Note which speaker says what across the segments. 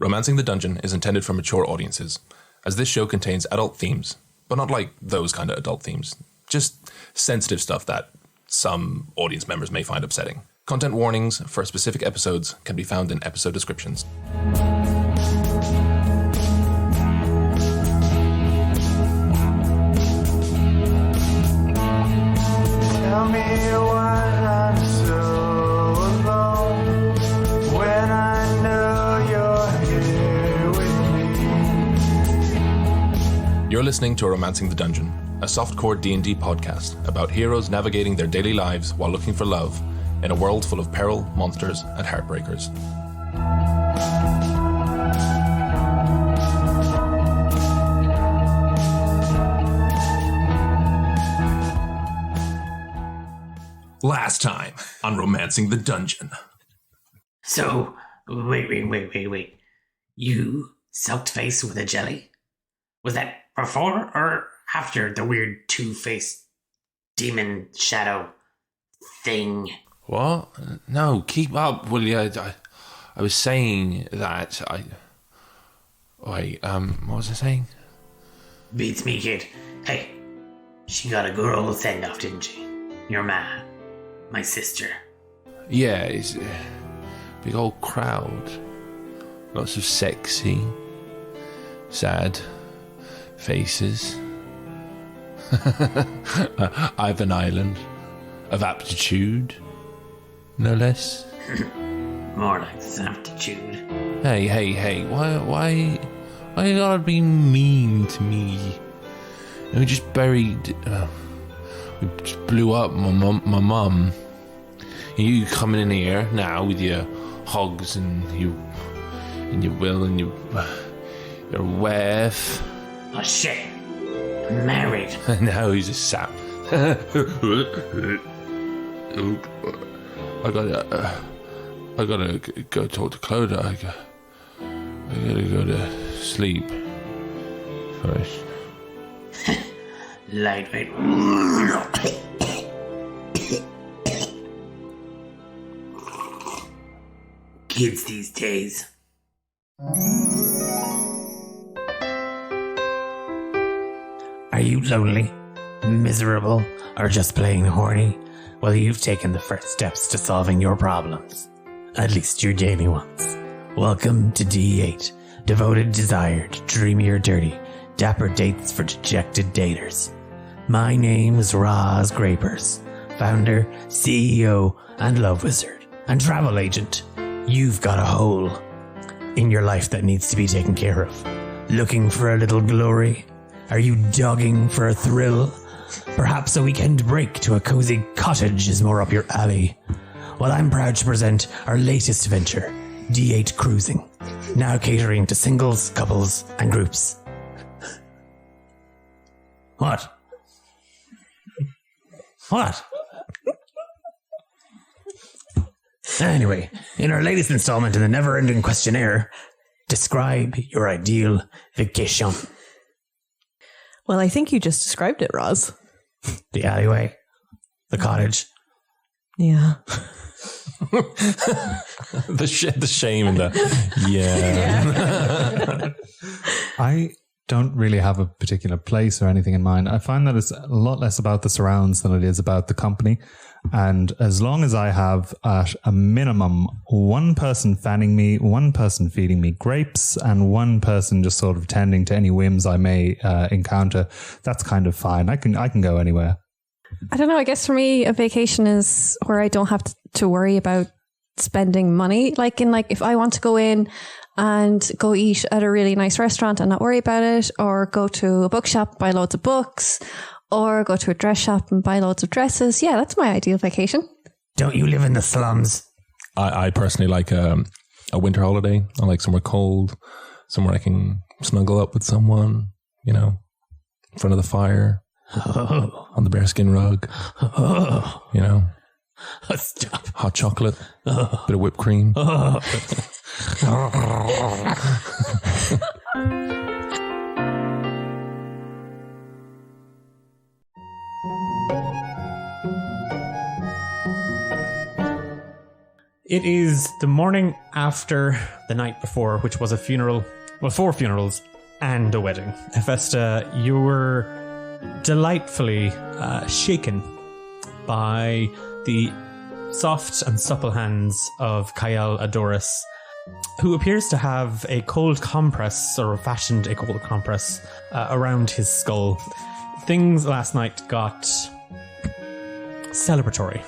Speaker 1: Romancing the Dungeon is intended for mature audiences, as this show contains adult themes, but not like those kind of adult themes, just sensitive stuff that some audience members may find upsetting. Content warnings for specific episodes can be found in episode descriptions.
Speaker 2: Tell me why I'm so alone when I know you're here with me.
Speaker 1: You're listening to Romancing the Dungeon, a softcore D&D podcast about heroes navigating their daily lives while looking for love in a world full of peril, monsters, and heartbreakers. Last time on Romancing the Dungeon.
Speaker 3: So, wait. You soaked face with a jelly? Was that before or after the weird two-faced demon shadow thing?
Speaker 1: What? No, keep up, will you? I was saying that Wait, what was I saying?
Speaker 3: Beats me, kid. Hey, she got a good old send-off, didn't she? Your ma, my sister.
Speaker 1: Yeah, it's a big old crowd. Lots of sexy, sad faces. I have an island of aptitude, no less.
Speaker 3: More like aptitude.
Speaker 1: Hey, why you gotta be mean to me? We just buried, we just blew up my mum. You coming in here now with your hogs and your will and your wife.
Speaker 3: Oh shit, I'm married.
Speaker 1: Now he's a sap. I gotta go talk to Clodagh. I gotta go to sleep first.
Speaker 3: Lightweight. Kids these days. Are you lonely, miserable, or just plain horny? Well, you've taken the first steps to solving your problems. At least your daily ones. Welcome to D8, devoted, desired, dreamy or dirty, dapper dates for dejected daters. My name's Roz Grapers, founder, CEO, and love wizard, and travel agent. You've got a hole in your life that needs to be taken care of. Looking for a little glory? Are you dogging for a thrill? Perhaps a weekend break to a cozy cottage is more up your alley. Well, I'm proud to present our latest venture, D8 Cruising, now catering to singles, couples, and groups. What? Anyway, in our latest installment in the never-ending questionnaire, describe your ideal vacation.
Speaker 4: Well, I think you just described it, Roz.
Speaker 3: The alleyway, the cottage.
Speaker 4: Yeah.
Speaker 1: the shame in that. Yeah.
Speaker 5: I don't really have a particular place or anything in mind. I find that it's a lot less about the surrounds than it is about the company. And as long as I have at a minimum one person fanning me, one person feeding me grapes, and one person just sort of tending to any whims I may encounter, that's kind of fine. I can go anywhere.
Speaker 4: I don't know. I guess for me, a vacation is where I don't have to worry about spending money. Like if I want to go in and go eat at a really nice restaurant and not worry about it, or go to a bookshop, buy loads of books, or go to a dress shop and buy loads of dresses. Yeah, that's my ideal vacation.
Speaker 3: Don't you live in the slums?
Speaker 1: I personally like a winter holiday. I like somewhere cold, somewhere I can snuggle up with someone, in front of the fire, on the bearskin rug,
Speaker 3: Stop.
Speaker 1: hot chocolate, bit of whipped cream.
Speaker 6: It is the morning after the night before, which was a funeral, well, 4 funerals and a wedding. Hephaesta, you were delightfully shaken by the soft and supple hands of Cael Adoris, who appears to have a cold compress, or fashioned a cold compress, around his skull. Things last night got celebratory.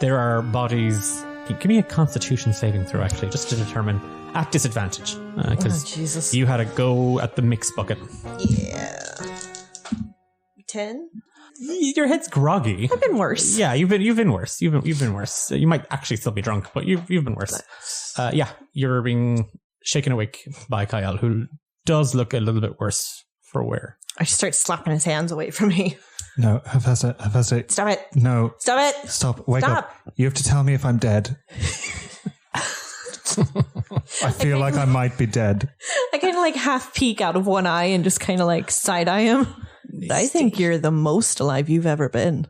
Speaker 6: There are bodies. Give me a constitution saving throw, actually, just to determine at disadvantage. Because
Speaker 7: Jesus.
Speaker 6: you had a go at the mix bucket.
Speaker 7: Yeah. 10?
Speaker 6: Your head's groggy.
Speaker 7: I've been worse.
Speaker 6: Yeah, you've been worse. You've been worse. You might actually still be drunk, but you've been worse. Yeah, you're being shaken awake by Cael, who does look a little bit worse for wear.
Speaker 7: I just start slapping his hands away from me.
Speaker 5: No, Hephaesta.
Speaker 7: Stop it.
Speaker 5: No.
Speaker 7: Stop it.
Speaker 5: Stop. Wake
Speaker 7: Stop.
Speaker 5: up. You have to tell me if I'm dead. I feel like I might be dead.
Speaker 7: I kind of like half peek out of one eye and just kind of like side eye him. I think you're the most alive you've ever been.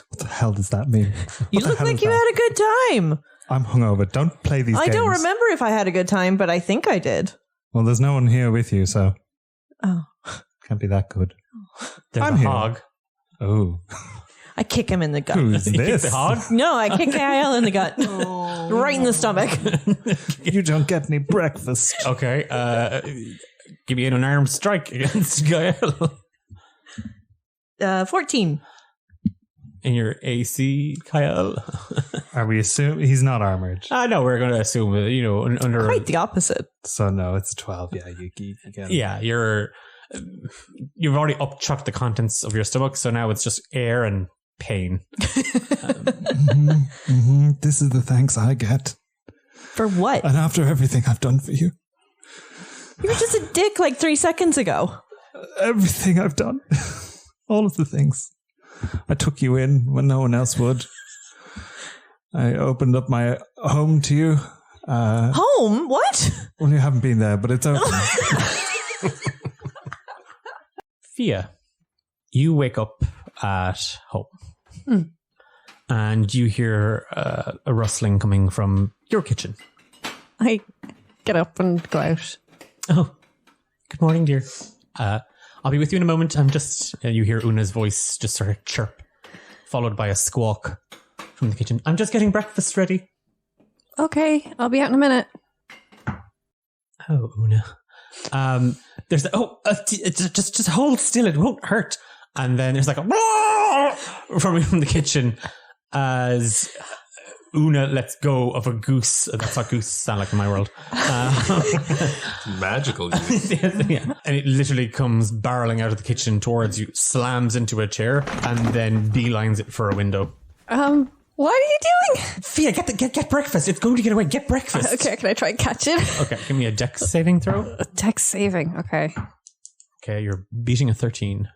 Speaker 5: What the hell does that mean?
Speaker 7: You look like you had a good time.
Speaker 5: I'm hungover. Don't play these games.
Speaker 7: I don't remember if I had a good time, but I think I did.
Speaker 5: Well, there's no one here with you, so
Speaker 7: Oh.
Speaker 5: can't be that good.
Speaker 6: There's
Speaker 5: I'm
Speaker 6: a
Speaker 5: here.
Speaker 6: hog.
Speaker 5: Oh.
Speaker 7: I kick him in the gut.
Speaker 5: Who's
Speaker 6: You kick
Speaker 5: this?
Speaker 6: the hog?
Speaker 7: No, I kick Cael in the gut. Right in the stomach.
Speaker 5: You don't get any breakfast.
Speaker 6: Okay, give me an unarmed strike against Cael.
Speaker 7: 14.
Speaker 6: In your AC, Cael.
Speaker 5: Are we assuming he's not armored?
Speaker 6: No, we're going to assume, under...
Speaker 7: Quite the opposite.
Speaker 5: So no, it's a 12. Yeah, you get it.
Speaker 6: Yeah, you've already upchucked the contents of your stomach, so now it's just air and pain.
Speaker 5: This is the thanks I get.
Speaker 7: For what?
Speaker 5: And after everything I've done for you.
Speaker 7: You were just a dick like 3 seconds ago.
Speaker 5: Everything I've done. All of the things. I took you in when no one else would. I opened up my home to you.
Speaker 7: Home? What?
Speaker 5: Well, you haven't been there, but it's open.
Speaker 6: Fia, you wake up at home. And you hear a rustling coming from your kitchen.
Speaker 4: I get up and go out.
Speaker 6: Oh, good morning, dear. I'll be with you in a moment. I'm just... you hear Una's voice just sort of chirp, followed by a squawk from the kitchen. I'm just getting breakfast ready.
Speaker 4: Okay, I'll be out in a minute.
Speaker 6: Oh, Una. There's... just hold still. It won't hurt. And then there's like a... from the kitchen as... Una lets go of a goose. That's what goose sound like in my world.
Speaker 1: Magical use.
Speaker 6: Yeah. And it literally comes barreling out of the kitchen towards you, slams into a chair, and then beelines it for a window.
Speaker 4: What are you doing?
Speaker 6: Fia, get breakfast. It's going to get away. Get breakfast.
Speaker 4: Okay, can I try and catch it?
Speaker 6: Okay, give me a dex saving throw.
Speaker 4: Dex saving, okay.
Speaker 6: Okay, you're beating a 13.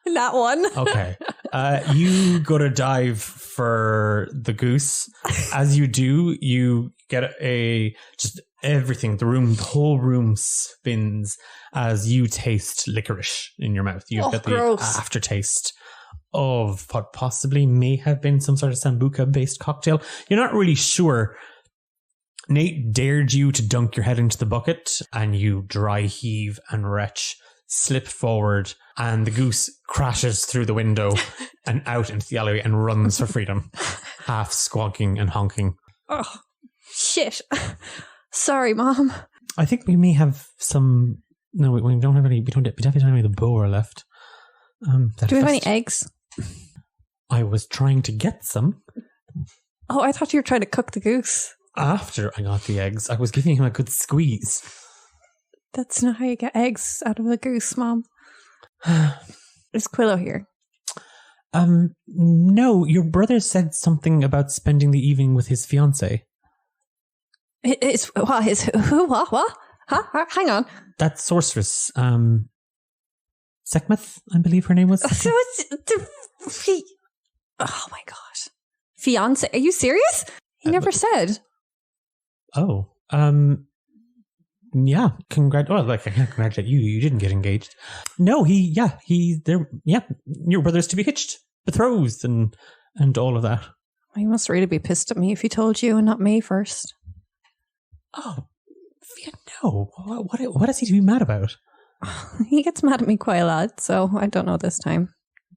Speaker 4: That one.
Speaker 6: Okay. You go to dive for the goose. As you do, you get just everything. The whole room spins as you taste licorice in your mouth. You've got the
Speaker 4: gross.
Speaker 6: aftertaste of what possibly may have been some sort of sambuca-based cocktail. You're not really sure. Nate dared you to dunk your head into the bucket, and you dry heave and retch, slip forward, and the goose crashes through the window and out into the alleyway and runs for freedom, half squawking and honking.
Speaker 4: Oh, shit. Sorry, Mom.
Speaker 6: I think we may have some... No, we don't have any... We definitely don't have any of the boar left.
Speaker 4: Do we have any eggs?
Speaker 6: I was trying to get some.
Speaker 4: Oh, I thought you were trying to cook the goose.
Speaker 6: After I got the eggs, I was giving him a good squeeze.
Speaker 4: That's not how you get eggs out of a goose, Mom. Is Quillo here?
Speaker 6: No, your brother said something about spending the evening with his fiancée.
Speaker 4: It's what? His who? What? Huh? Hang on.
Speaker 6: That sorceress, Sekhmeth, I believe her name was.
Speaker 4: So it's oh my god, fiance? Are you serious? He never said.
Speaker 6: Oh, yeah. I can't congratulate you. You didn't get engaged. No, your brother's to be hitched, betrothed, and and all of that.
Speaker 4: He must really be pissed at me if he told you and not me first.
Speaker 6: Oh, Fia, no. What is he to be mad about?
Speaker 4: He gets mad at me quite a lot, so I don't know this time.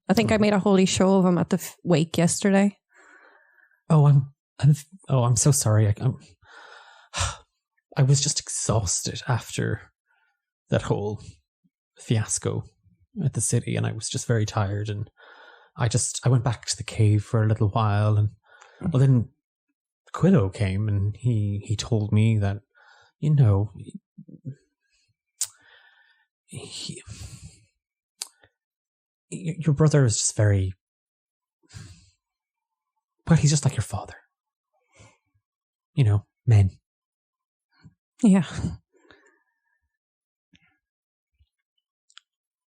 Speaker 4: I think I made a holy show of him at the wake yesterday.
Speaker 6: Oh, I'm so sorry. I was just exhausted after that whole fiasco at the city, and I was just very tired, and I went back to the cave for a little while, and well, then Quillo came, and he told me that, you know, your brother is just very, well, he's just like your father. You know, men.
Speaker 4: Yeah.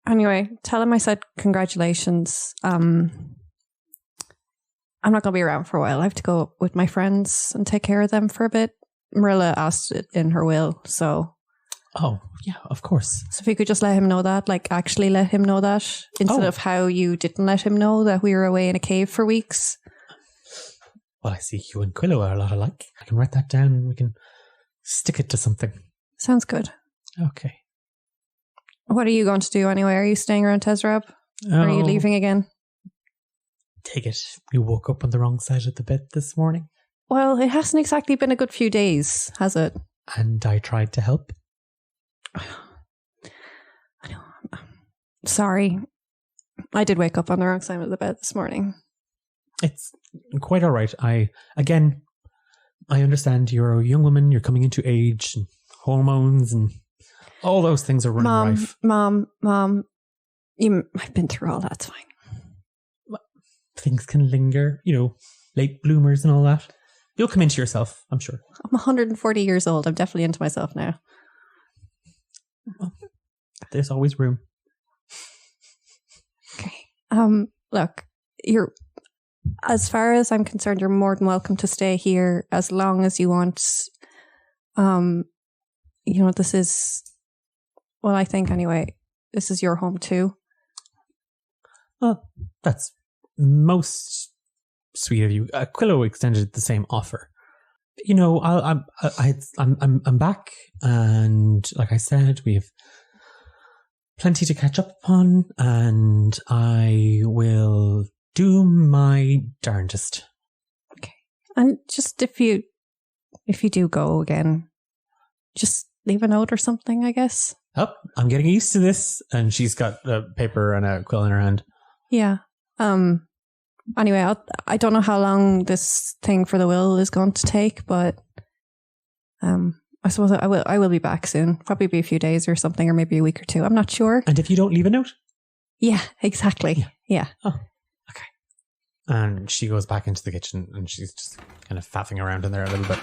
Speaker 4: Anyway, tell him I said congratulations. I'm not going to be around for a while. I have to go with my friends and take care of them for a bit. Marilla asked it in her will, so...
Speaker 6: Oh, yeah, of course.
Speaker 4: So if you could just let him know that, like actually let him know that, instead of how you didn't let him know that we were away in a cave for weeks.
Speaker 6: Well, I see you and Quillo are a lot alike. I can write that down and we can stick it to something.
Speaker 4: Sounds good.
Speaker 6: Okay.
Speaker 4: What are you going to do anyway? Are you staying around Tezrab? Or are you leaving again?
Speaker 6: Take it. You woke up on the wrong side of the bed this morning.
Speaker 4: Well, it hasn't exactly been a good few days, has it?
Speaker 6: And I tried to help.
Speaker 4: I know. Sorry. I did wake up on the wrong side of the bed this morning.
Speaker 6: It's quite all right. I understand you're a young woman, you're coming into age, and hormones and all those things are running rife.
Speaker 4: Mom, I've been through all that, it's fine.
Speaker 6: Things can linger, you know, late bloomers and all that. You'll come into yourself, I'm sure.
Speaker 4: I'm 140 years old. I'm definitely into myself now.
Speaker 6: Well, there's always room.
Speaker 4: Okay. Look, as far as I'm concerned, you're more than welcome to stay here as long as you want. You know, this is, well, I think anyway, this is your home too.
Speaker 6: Well, that's most sweet of you. Quillo extended the same offer. You know, I'm back, and like I said, we have plenty to catch up upon, and I will do my darndest.
Speaker 4: Okay. And just if you do go again, just leave a note or something, I guess.
Speaker 6: Oh, I'm getting used to this. And she's got a paper and a quill in her hand.
Speaker 4: Yeah. Anyway, I don't know how long this thing for the will is going to take, but I suppose I will be back soon. Probably be a few days or something, or maybe a week or two. I'm not sure.
Speaker 6: And if you don't leave a note?
Speaker 4: Yeah, exactly. Yeah.
Speaker 6: Oh, okay. And she goes back into the kitchen and she's just kind of faffing around in there a little bit.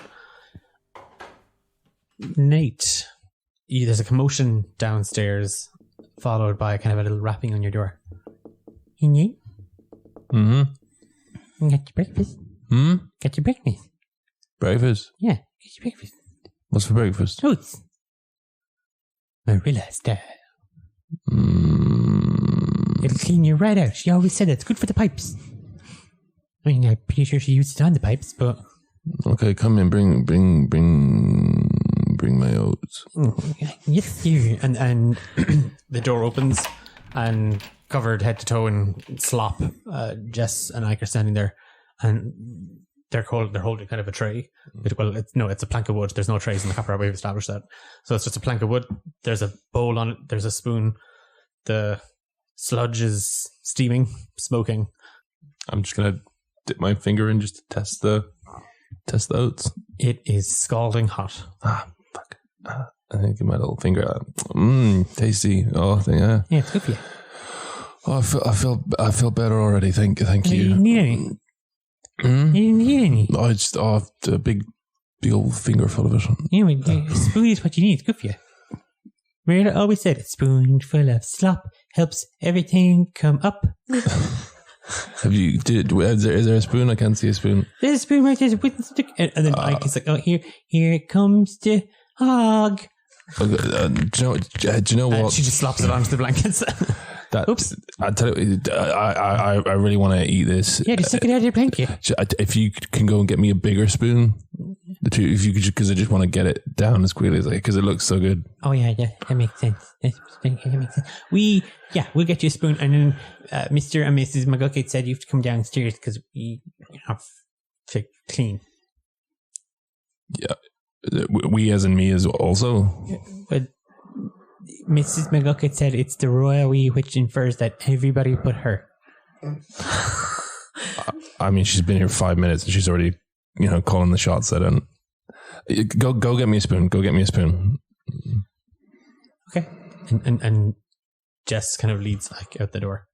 Speaker 6: Nate, there's a commotion downstairs, followed by kind of a little rapping on your door. Nate?
Speaker 1: Mm-hmm.
Speaker 6: Got your breakfast? Got your breakfast?
Speaker 1: Breakfast?
Speaker 6: Yeah, get your breakfast.
Speaker 1: What's for breakfast?
Speaker 6: Oats. Marilla style. It'll clean you right out. She always said it's good for the pipes. I mean, I'm pretty sure she used it on the pipes, but...
Speaker 1: Okay, come in, bring my oats.
Speaker 6: Yes, dear. And the door opens, and covered head to toe in slop, Jess and Ike are standing there, and they're holding kind of a tray. It's a plank of wood. There's no trays in the copper. We've established that. So it's just a plank of wood. There's a bowl on it. There's a spoon. The sludge is steaming, smoking.
Speaker 1: I'm just gonna dip my finger in just to test the oats.
Speaker 6: It is scalding hot.
Speaker 1: Fuck. I think my little finger. Tasty. Oh, yeah.
Speaker 6: Yeah, it's good for you.
Speaker 1: Oh, I feel better already. Thank you.
Speaker 6: You need any? You didn't need any.
Speaker 1: Oh, it's a big old finger full of it.
Speaker 6: Yeah, a spoon is what you need. It's good for you. Marilla always said a spoonful of slop helps everything come up.
Speaker 1: Is there a spoon? I can't see a spoon.
Speaker 6: There's a spoon right there. With the stick. And then Ike is like, oh, here comes the hog.
Speaker 1: Do you know what?
Speaker 6: She just slops it onto the blankets. Oops.
Speaker 1: I tell you, I really want to eat this.
Speaker 6: Yeah, just stick it out of your blanket.
Speaker 1: If you can go and get me a bigger spoon, if you could, because I just want to get it down as quickly as because it looks so good.
Speaker 6: Oh yeah, that makes sense. That makes sense. We'll get you a spoon, and then Mr. and Mrs. McGucket said you have to come downstairs because we have to clean.
Speaker 1: Yeah, we as in me as also.
Speaker 6: But Mrs. McGucket said it's the royal we, which infers that everybody but her.
Speaker 1: I mean, she's been here 5 minutes and she's already, calling the shots. I don't. Go get me a spoon. Go get me a spoon.
Speaker 6: Okay. And Jess kind of leads out the door.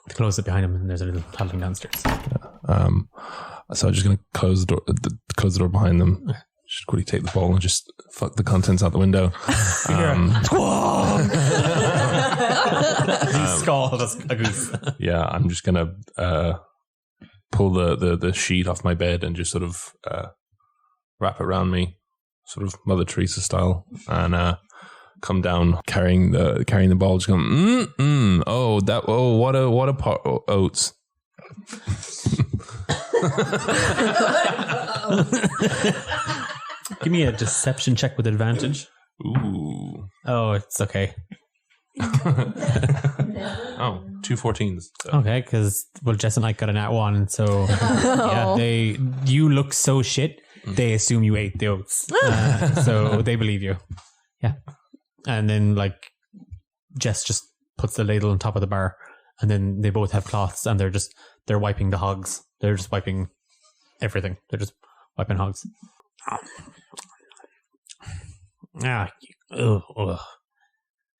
Speaker 6: To close it behind him, and there's a little toddling downstairs.
Speaker 1: So I'm just going to close the door behind them. Just quickly take the ball and just fuck the contents out the window.
Speaker 6: Skull, just a goose.
Speaker 1: Yeah, I'm just going to pull the sheet off my bed and just sort of wrap it around me, sort of Mother Teresa style, and come down carrying the ball. Just going, what a pot oats.
Speaker 6: Give me a deception check with advantage.
Speaker 1: Ooh.
Speaker 6: Oh, it's okay.
Speaker 1: 2 14s. So.
Speaker 6: Okay, because Jess and I got a nat 1, so you look so shit. They assume you ate the oats, so they believe you. Yeah, and then Jess just puts the ladle on top of the bar, and then they both have cloths, and they're wiping the hogs. They're just wiping everything. They're just wiping hogs.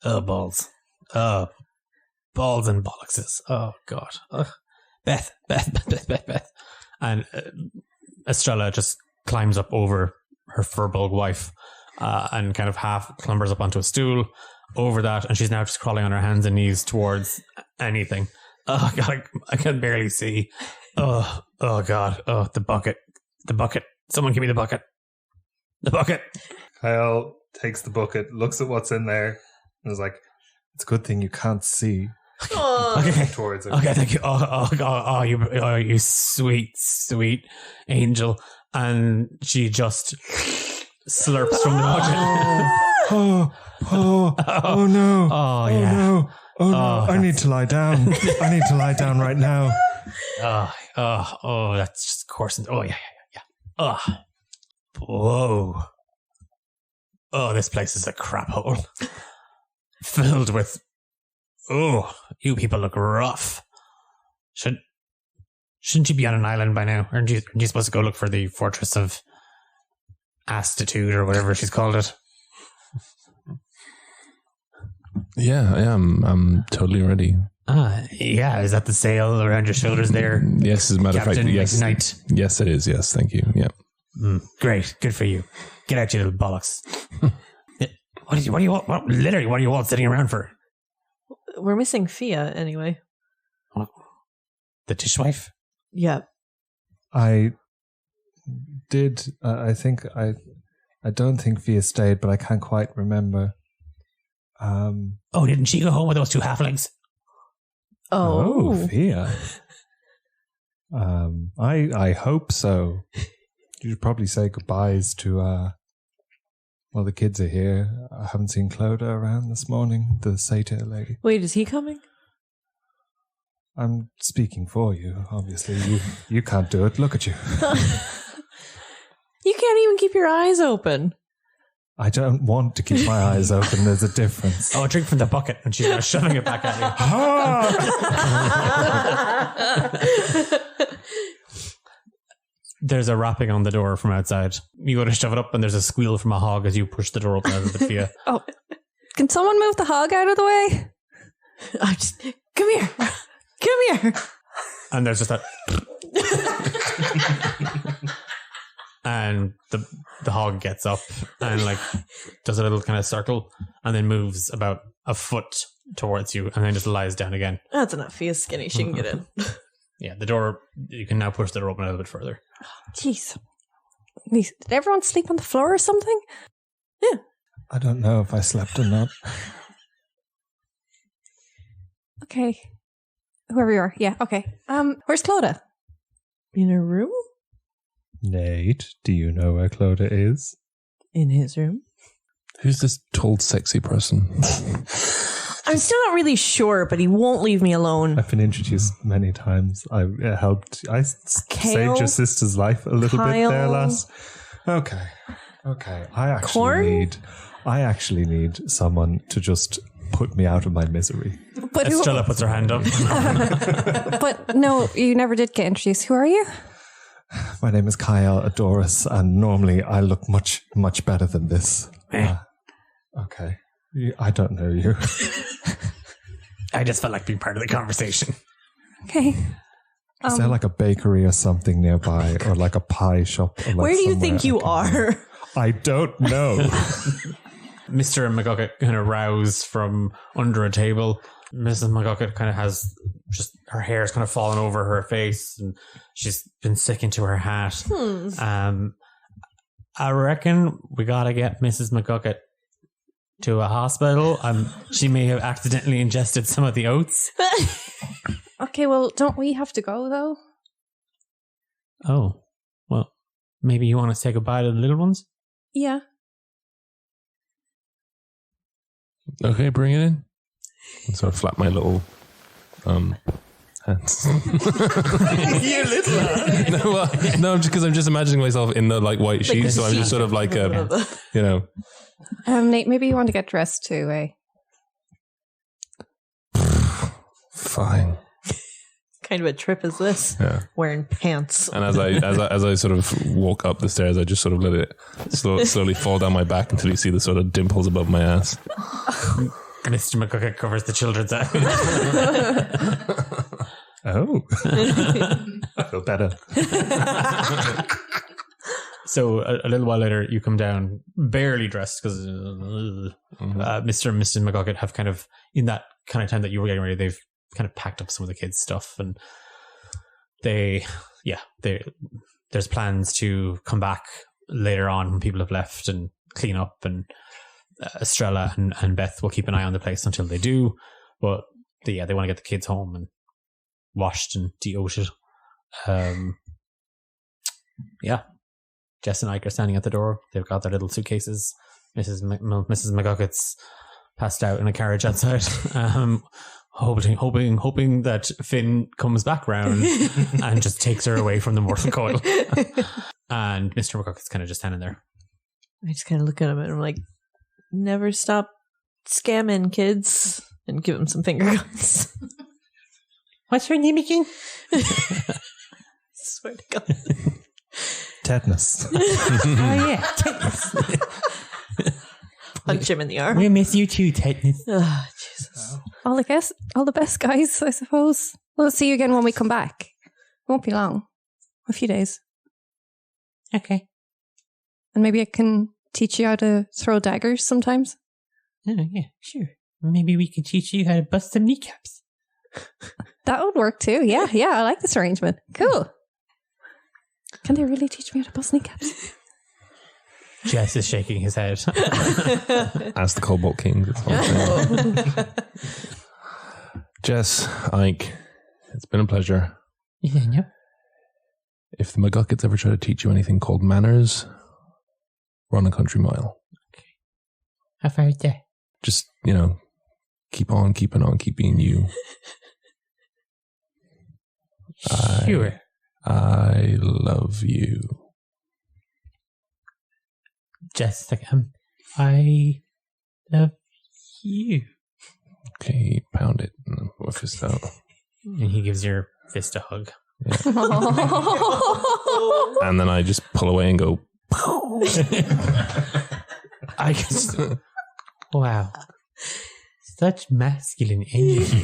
Speaker 6: Balls. Balls and bollockses. Oh, God. Beth. And Estrella just climbs up over her furball wife and kind of half clambers up onto a stool over that, and she's now just crawling on her hands and knees towards anything. Oh, God, I can barely see. Oh, God. Oh, the bucket. Someone give me the bucket. The bucket.
Speaker 5: Kyle takes the bucket, looks at what's in there, and is like, "It's a good thing you can't see."
Speaker 6: Okay.
Speaker 5: Towards it.
Speaker 6: Okay, thank you. You sweet angel. And she just slurps from the bucket.
Speaker 5: Oh no.
Speaker 6: Oh, yeah.
Speaker 5: Oh no. I need to lie down. I need to lie down right now.
Speaker 6: That's just coursing. Oh, yeah. Whoa. Oh, this place is a crap hole. Filled with... Oh, you people look rough. Shouldn't you be on an island by now? Aren't you supposed to go look for the Fortress of Aptitude or whatever she's called it?
Speaker 1: Yeah, I am. I'm totally ready.
Speaker 6: Yeah. Is that the sail around your shoulders there?
Speaker 1: Yes, as a matter of fact, yes.
Speaker 6: McKnight?
Speaker 1: Yes, it is. Yes, thank you. Yeah.
Speaker 6: Great. Good for you. Get out, you little bollocks. What do you want? Literally, what are you all sitting around for?
Speaker 7: We're missing Fia anyway.
Speaker 6: The dishwife?
Speaker 7: Yeah.
Speaker 5: I did. I think I don't think Fia stayed, but I can't quite remember.
Speaker 6: Didn't she go home with those 2 halflings?
Speaker 5: Oh, Fia. I hope so. You should probably say goodbyes to the kids are here. I haven't seen Clodagh around this morning, the satyr lady.
Speaker 7: Wait, is he coming?
Speaker 5: I'm speaking for you, obviously. You can't do it. Look at you.
Speaker 7: You can't even keep your eyes open.
Speaker 5: I don't want to keep my eyes open. There's a difference.
Speaker 6: Oh, drink from the bucket. And she's now shoving it back at you. There's a rapping on the door from outside. You go to shove it up and there's a squeal from a hog as you push the door open out of the Fia.
Speaker 4: Oh, can someone move the hog out of the way?
Speaker 7: Come here. Come here.
Speaker 6: And there's just that. And the hog gets up and does a little kind of circle and then moves about a foot towards you and then just lies down again.
Speaker 7: That's enough. Fia's skinny. She can get in.
Speaker 6: Yeah, the door, you can now push the door open a little bit further.
Speaker 4: Jeez. Did everyone sleep on the floor or something?
Speaker 7: Yeah.
Speaker 5: I don't know if I slept or not.
Speaker 4: Okay. Whoever you are. Yeah, okay. Where's Clodagh?
Speaker 7: In a room?
Speaker 5: Nate, do you know where Clodagh is?
Speaker 7: In his room?
Speaker 1: Who's this tall, sexy person?
Speaker 7: I'm still not really sure, but he won't leave me alone.
Speaker 5: I've been introduced many times. I saved your sister's life a little bit there last. Okay. I actually need someone to just put me out of my misery.
Speaker 4: But
Speaker 6: Estrella puts her hand up.
Speaker 4: But no, you never did get introduced. Who are you?
Speaker 5: My name is Cael Adoris, and normally I look much, much better than this. Okay. I don't know you.
Speaker 6: I just felt like being part of the conversation.
Speaker 4: Okay.
Speaker 5: Is there like a bakery or something nearby, or like a pie shop? Or like
Speaker 7: Where do you think you are?
Speaker 5: I don't know.
Speaker 6: Mr. McGucket kind of roused from under a table. Mrs. McGucket kind of has just her hair's kind of fallen over her face, and she's been sick into her hat. I reckon we gotta get Mrs. McGucket to a hospital. She may have accidentally ingested some of the oats.
Speaker 4: Okay, well, don't we have to go, though?
Speaker 6: Oh, well, maybe you want to say goodbye to the little ones?
Speaker 4: Yeah.
Speaker 1: Okay, bring it in. And so I flap my little hands.
Speaker 7: You little man.
Speaker 1: No, just because I'm just imagining myself in the like white sheets, so I'm just sort of like
Speaker 4: Nate, maybe you want to get dressed too, eh?
Speaker 1: Fine.
Speaker 7: Kind of a trip is this?
Speaker 1: Yeah.
Speaker 7: Wearing pants.
Speaker 1: And as I sort of walk up the stairs, I just sort of let it slowly fall down my back until you see the sort of dimples above my ass.
Speaker 6: Mr. McGucket covers the children's eyes.
Speaker 5: Oh. I feel better.
Speaker 6: So a little while later, you come down barely dressed because Mr. and Mrs. McGucket have kind of, in that kind of time that you were getting ready, they've kind of packed up some of the kids' stuff, and there's plans to come back later on when people have left and clean up, and Estrella and Beth will keep an eye on the place until they do. But they want to get the kids home and washed and deoated. Jess and Ike are standing at the door. They've got their little suitcases. Mrs. McGucket's passed out in a carriage outside, hoping that Finn comes back round and just takes her away from the mortal coil. And Mr. McGucket's kind of just standing there.
Speaker 7: I just kind of look at him and I'm like, never stop scamming kids, and give him some finger guns.
Speaker 6: What's her name again?
Speaker 7: Swear to God.
Speaker 5: Tetanus.
Speaker 6: Oh yeah, Tetanus.
Speaker 7: Punch him in the arm.
Speaker 6: We miss you too, Tetanus.
Speaker 7: Oh, Jesus.
Speaker 4: All the best, guys, I suppose. We'll see you again when we come back. Won't be long. A few days.
Speaker 6: Okay.
Speaker 4: And maybe I can teach you how to throw daggers sometimes.
Speaker 6: Oh, yeah, sure. Maybe we can teach you how to bust some kneecaps.
Speaker 4: That would work too. Yeah, I like this arrangement. Cool. Can they really teach me how to bust kneecaps?
Speaker 6: Jess is shaking his head.
Speaker 1: As the Cobalt King. Jess, Ike, it's been a pleasure.
Speaker 6: Yeah.
Speaker 1: If the McGuckets ever try to teach you anything called manners, run a country mile.
Speaker 6: Okay. How far is that?
Speaker 1: Just, keep on keeping on, keep being you.
Speaker 6: Sure.
Speaker 1: I love you.
Speaker 6: Just like I love you.
Speaker 1: Okay, pound it and with his out.
Speaker 6: And he gives your fist a hug.
Speaker 1: Yeah. And then I just pull away and go.
Speaker 6: I just wow, such masculine energy.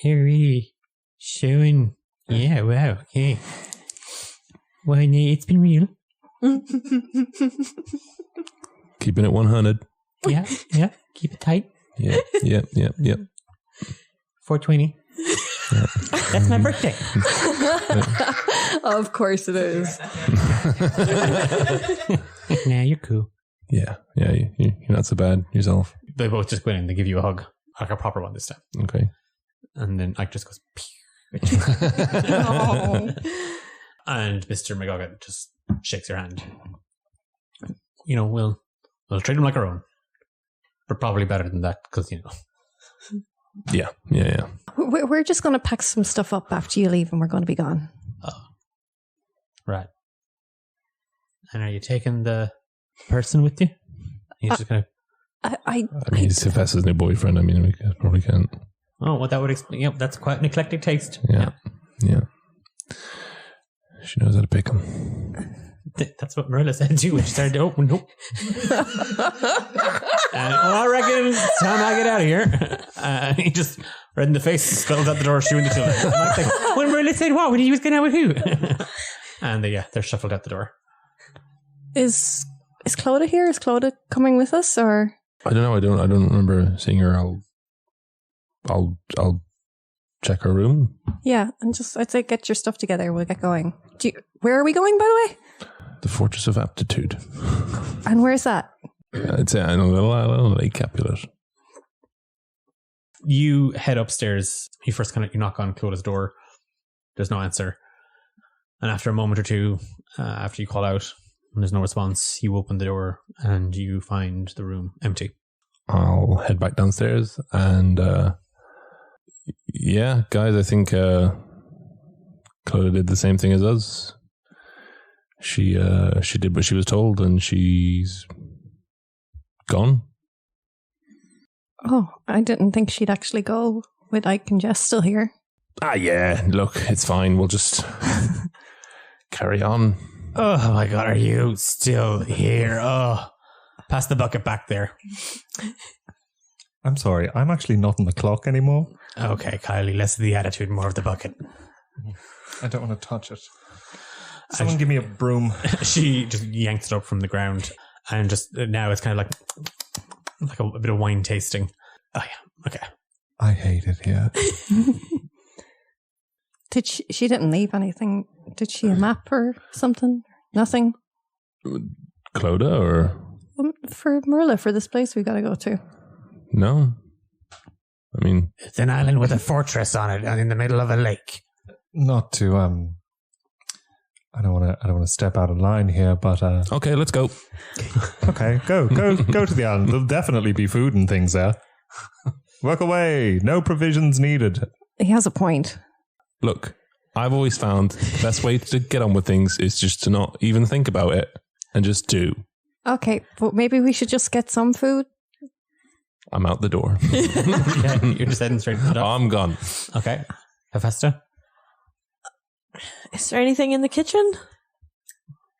Speaker 6: You're really showing. Yeah, wow. Okay. Well, it's been real.
Speaker 1: Keeping it 100.
Speaker 6: Yeah. Keep it tight.
Speaker 1: Yeah.
Speaker 6: 420. Yeah. That's my birthday.
Speaker 4: Of course it is.
Speaker 6: Nah, you're cool.
Speaker 1: Yeah, you're not so bad yourself.
Speaker 6: they both just go in and they give you a hug, like a proper one this time.
Speaker 1: Okay.
Speaker 6: And then Ike just goes, pew. And Mr. McGuggin just shakes your hand. We'll treat them like our own, but probably better than that because
Speaker 1: Yeah.
Speaker 4: We're just going to pack some stuff up after you leave and we're going to be gone.
Speaker 6: Oh, right. And are you taking the person with you? He's just gonna.
Speaker 1: I mean, he's Hephaesta's new boyfriend. I mean, we probably can't.
Speaker 6: Oh, well, that would explain. Yeah, that's quite an eclectic taste.
Speaker 1: Yeah. She knows how to pick him.
Speaker 6: That's what Marilla said too when she started to open. Nope. I reckon it's time I get out of here. He just red in the face, scuttled out the door, shooing the children. When Marilla said what? When he was getting out with who? And they're shuffled out the door.
Speaker 4: Is Clodagh here? Is Clodagh coming with us, or?
Speaker 1: I don't know. I don't remember seeing her. I'll check her room.
Speaker 4: Yeah, and I'd say get your stuff together. We'll get going. Where are we going, by the way?
Speaker 1: The Fortress of Aptitude.
Speaker 4: And where's that?
Speaker 1: I'd say I know little Lake Capulet.
Speaker 6: You head upstairs. You first you knock on Clodagh's door. There's no answer. And after a moment or two, after you call out, and there's no response, you open the door and you find the room empty.
Speaker 1: I'll head back downstairs and guys, I think Clodagh did the same thing as us. She did what she was told and she's gone.
Speaker 4: Oh, I didn't think she'd actually go with Ike and Jess still here.
Speaker 1: Yeah, look, it's fine. We'll just carry on.
Speaker 6: Oh my God, are you still here? Oh, pass the bucket back there.
Speaker 5: I'm sorry, I'm actually not on the clock anymore.
Speaker 6: Okay, Kylie, less of the attitude, more of the bucket.
Speaker 5: I don't want to touch it. Someone give me a broom.
Speaker 6: She just yanked it up from the ground and just now it's kind of like a bit of wine tasting. Oh yeah, okay.
Speaker 5: I hate it here.
Speaker 4: Did she didn't leave anything? Did she a map or something? Nothing?
Speaker 1: Clodagh or?
Speaker 4: For Marilla, for this place we got to go to.
Speaker 1: No. I mean...
Speaker 3: It's an island with a fortress on it and in the middle of a lake.
Speaker 5: Not to, I don't want to step out of line here, but...
Speaker 1: Okay, let's go.
Speaker 5: Okay, go to the island. There'll definitely be food and things there. Walk away. No provisions needed.
Speaker 4: He has a point.
Speaker 1: Look, I've always found the best way to get on with things is just to not even think about it and just do.
Speaker 4: Okay, but maybe we should just get some food.
Speaker 1: I'm out the door.
Speaker 6: Yeah, you're just heading straight to the door.
Speaker 1: I'm gone.
Speaker 6: Okay. Hephaesta?
Speaker 7: Is there anything in the kitchen?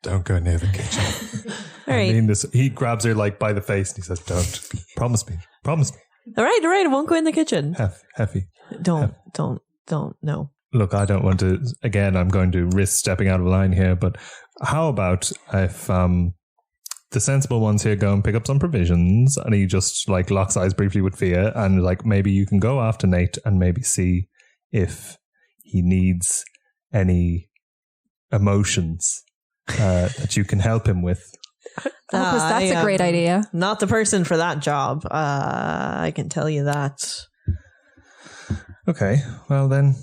Speaker 5: Don't go near the kitchen.
Speaker 7: All right.
Speaker 5: I mean this. He grabs her by the face and he says, "Don't. Promise me. Promise me."
Speaker 7: All right. I won't go in the kitchen.
Speaker 5: Heffy.
Speaker 7: Don't, no.
Speaker 5: Look, I don't want to, again, I'm going to risk stepping out of line here, but how about if the sensible ones here go and pick up some provisions and he just locks eyes briefly with Fia and maybe you can go after Nate and maybe see if he needs any emotions that you can help him with.
Speaker 4: Because that's a great idea.
Speaker 7: Not the person for that job. I can tell you that.
Speaker 5: Okay, well then,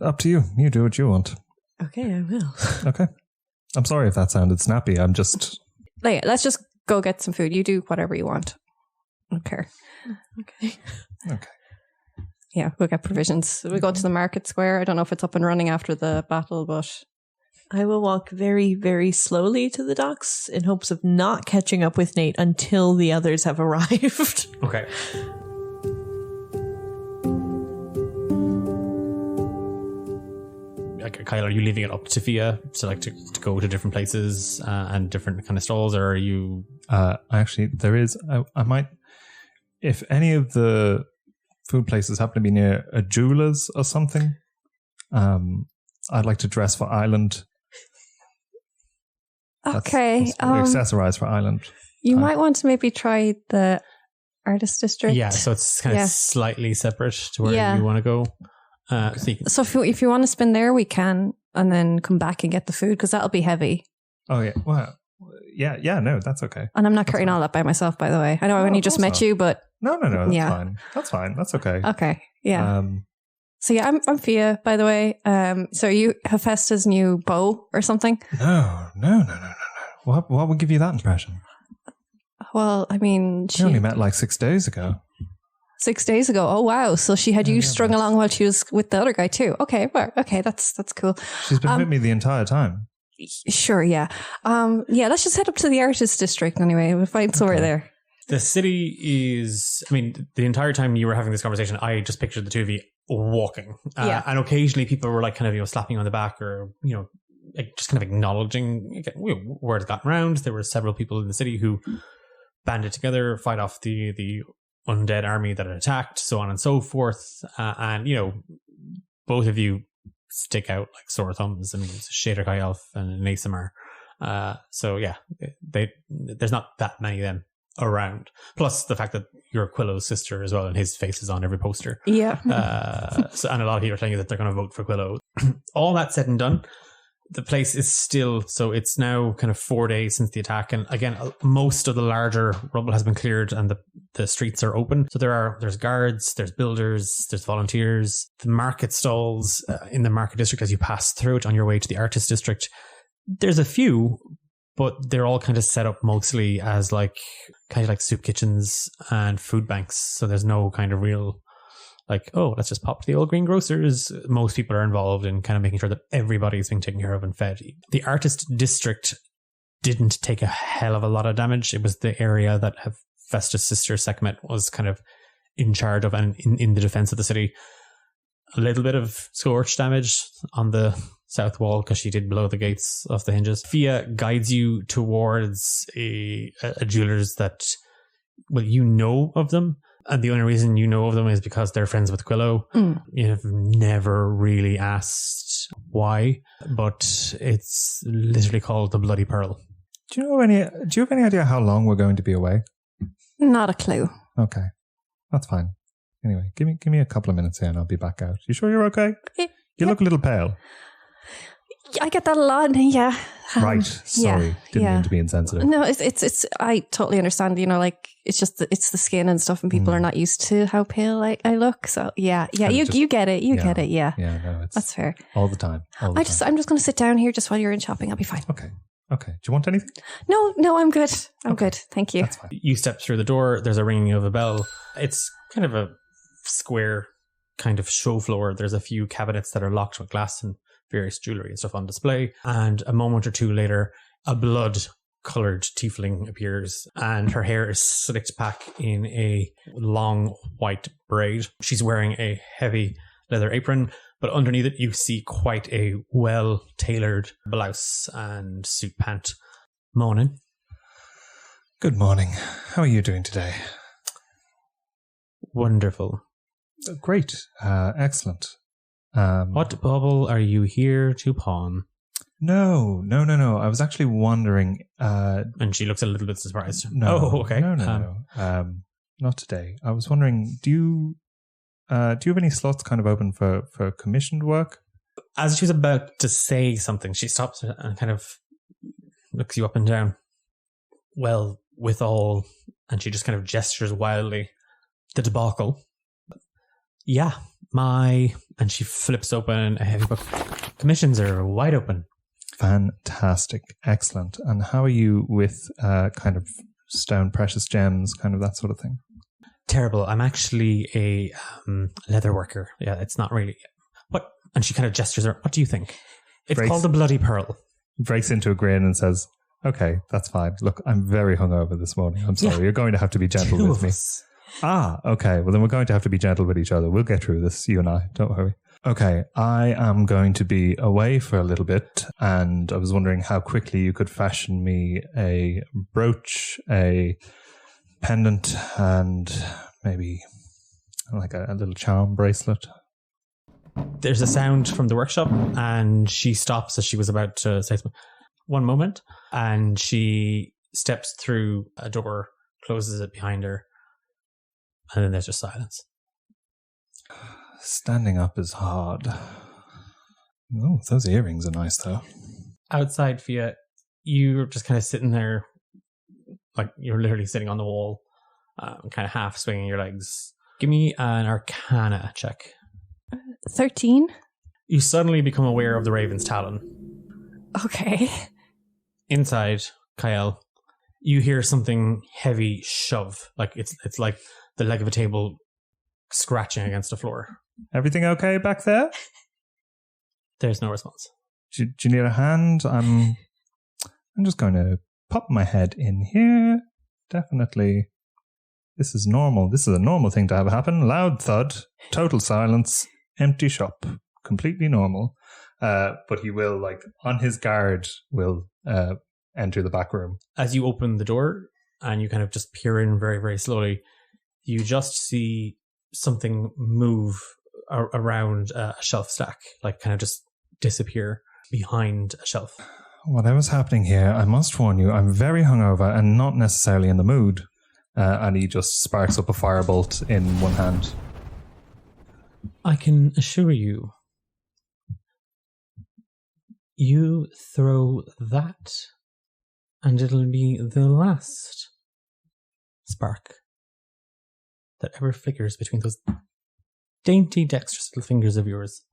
Speaker 5: up to you. You do what you want.
Speaker 7: Okay, I will.
Speaker 5: Okay. I'm sorry if that sounded snappy. I'm just...
Speaker 4: Let's just go get some food. You do whatever you want. I don't care.
Speaker 7: Okay.
Speaker 4: Yeah, we'll get provisions. We go to the market square. I don't know if it's up and running after the battle, but...
Speaker 7: I will walk very, very slowly to the docks in hopes of not catching up with Nate until the others have arrived.
Speaker 6: Okay. Kyle, are you leaving it up to Fia to go to different places and different kind of stalls, or are you?
Speaker 5: Actually, there is. I might, if any of the food places happen to be near a jeweler's or something. I'd like to dress for Island.
Speaker 4: Okay.
Speaker 5: Accessorize for Island.
Speaker 4: You might want to maybe try the artist district.
Speaker 6: Yeah, so it's kind of slightly separate to where you want to go.
Speaker 4: So if you want to spin there, we can, and then come back and get the food, because that'll be heavy.
Speaker 5: Oh, yeah. Well, yeah, no, that's okay.
Speaker 4: And I'm not carrying all that by myself, by the way. I know I only just met you, but
Speaker 5: No, that's
Speaker 4: Yeah.
Speaker 5: fine. That's fine. That's okay.
Speaker 4: Okay. Yeah.
Speaker 5: Um,
Speaker 4: So yeah, I'm Fia, by the way. So are you Hephaesta's new beau or something?
Speaker 5: no. What would give you that impression?
Speaker 4: Well, I mean,
Speaker 5: We only met like 6 days ago.
Speaker 4: 6 days ago. Oh wow! So she had you strung along while she was with the other guy too. Okay, well, okay, that's cool.
Speaker 5: She's been with me the entire time.
Speaker 4: Sure, yeah. Let's just head up to the artist district anyway. We'll find somewhere there.
Speaker 6: The city is, I mean, the entire time you were having this conversation, I just pictured the two of you walking.
Speaker 4: Yeah.
Speaker 6: And occasionally people were like kind of, slapping you on the back or, like just kind of acknowledging word got round. There were several people in the city who banded together, fight off the undead army that had attacked, so on and so forth. And both of you stick out like sore thumbs. I mean, it's Shader Cael and Nasamar. So yeah, there's not that many of them around. Plus the fact that you're Quillo's sister as well, and his face is on every poster.
Speaker 4: Yeah.
Speaker 6: And a lot of people are telling you that they're going to vote for Quillo. All that said and done, the place is still, so it's now kind of 4 days since the attack, and again, most of the larger rubble has been cleared and the streets are open. So there's guards, there's builders, there's volunteers. The market stalls in the market district, as you pass through it on your way to the artist district, there's a few, but they're all kind of set up mostly as like soup kitchens and food banks. So there's no kind of real like, oh, let's just pop to the old greengrocers. Most people are involved in kind of making sure that everybody's being taken care of and fed. The artist district didn't take a hell of a lot of damage. It was the area that Hephaesta's sister Sekhmet was kind of in charge of and in the defense of the city. A little bit of scorch damage on the south wall because she did blow the gates off the hinges. Fia guides you towards a jeweler's that, well, you know of them. And the only reason you know of them is because they're friends with Quillo. You've never really asked why, but it's literally called the Bloody Pearl.
Speaker 5: Do you have any idea how long we're going to be away?
Speaker 4: Not a clue.
Speaker 5: Okay, that's fine. Anyway, give me a couple of minutes here and I'll be back out. You sure you're okay? You look a little pale.
Speaker 4: I get that a lot. Yeah.
Speaker 5: Right. Sorry. Didn't mean to be insensitive.
Speaker 4: No, it's. I totally understand. It's just it's the skin and stuff, and people are not used to how pale I look. So yeah. You get it. You get it. Yeah.
Speaker 5: Yeah. No,
Speaker 4: that's fair.
Speaker 5: All the time.
Speaker 4: I'm just going to sit down here just while you're in shopping. I'll be fine.
Speaker 5: Okay. Do you want anything?
Speaker 4: No, I'm good. I'm good. Thank you.
Speaker 5: That's fine.
Speaker 6: You step through the door. There's a ringing of a bell. It's kind of a square kind of show floor. There's a few cabinets that are locked with glass and various jewelry and stuff on display. And a moment or two later, a blood-coloured tiefling appears and her hair is slicked back in a long white braid. She's wearing a heavy leather apron, but underneath it you see quite a well-tailored blouse and suit pant. Morning.
Speaker 5: Good morning. How are you doing today?
Speaker 6: Wonderful.
Speaker 5: Great. Excellent.
Speaker 6: What bauble are you here to pawn?
Speaker 5: No. I was actually wondering.
Speaker 6: And she looks a little bit surprised.
Speaker 5: No.
Speaker 6: Oh, okay.
Speaker 5: No. Not today. I was wondering, do you have any slots kind of open for commissioned work?
Speaker 6: As she's about to say something, she stops and kind of looks you up and down. Well, with all, and she just kind of gestures wildly, the debacle. Yeah, and she flips open a heavy book. Commissions are wide open.
Speaker 5: Fantastic. Excellent. And how are you with kind of stone precious gems, kind of that sort of thing?
Speaker 6: Terrible. I'm actually a leather worker. Yeah, it's not really. What? And she kind of gestures her. What do you think? It's called the Bloody Pearl.
Speaker 5: Breaks into a grin and says, okay, that's fine. Look, I'm very hungover this morning. I'm sorry. Yeah. You're going to have to be gentle with me. Okay. Well, then we're going to have to be gentle with each other. We'll get through this, you and I. Don't worry. Okay. I am going to be away for a little bit, and I was wondering how quickly you could fashion me a brooch, a pendant, and maybe like a little charm bracelet.
Speaker 6: There's a sound from the workshop, and she stops as she was about to say something. One moment, and she steps through a door, closes it behind her, and then there's just silence.
Speaker 5: Standing up is hard. Oh, those earrings are nice, though.
Speaker 6: Outside, Fia, you're just kind of sitting there, like you're literally sitting on the wall, kind of half swinging your legs. Give me an Arcana check.
Speaker 4: 13.
Speaker 6: You suddenly become aware of the Raven's Talon.
Speaker 4: Okay.
Speaker 6: Inside, Cael, you hear something heavy shove. Like it's like the leg of a table scratching against the floor.
Speaker 5: Everything okay back there?
Speaker 6: There's no response.
Speaker 5: Do you need a hand? I'm just going to pop my head in here. Definitely. This is normal. This is a normal thing to have happen. Loud thud, total silence, empty shop. Completely normal. But he will, like, on his guard, will enter the back room.
Speaker 6: As you open the door and you kind of just peer in very, very slowly, you just see something move around a shelf stack, like kind of just disappear behind a shelf.
Speaker 5: Whatever's happening here, I must warn you, I'm very hungover and not necessarily in the mood. And he just sparks up a firebolt in one hand.
Speaker 6: I can assure you, you throw that and it'll be the last spark that ever flickers between those dainty, dexterous little fingers of yours.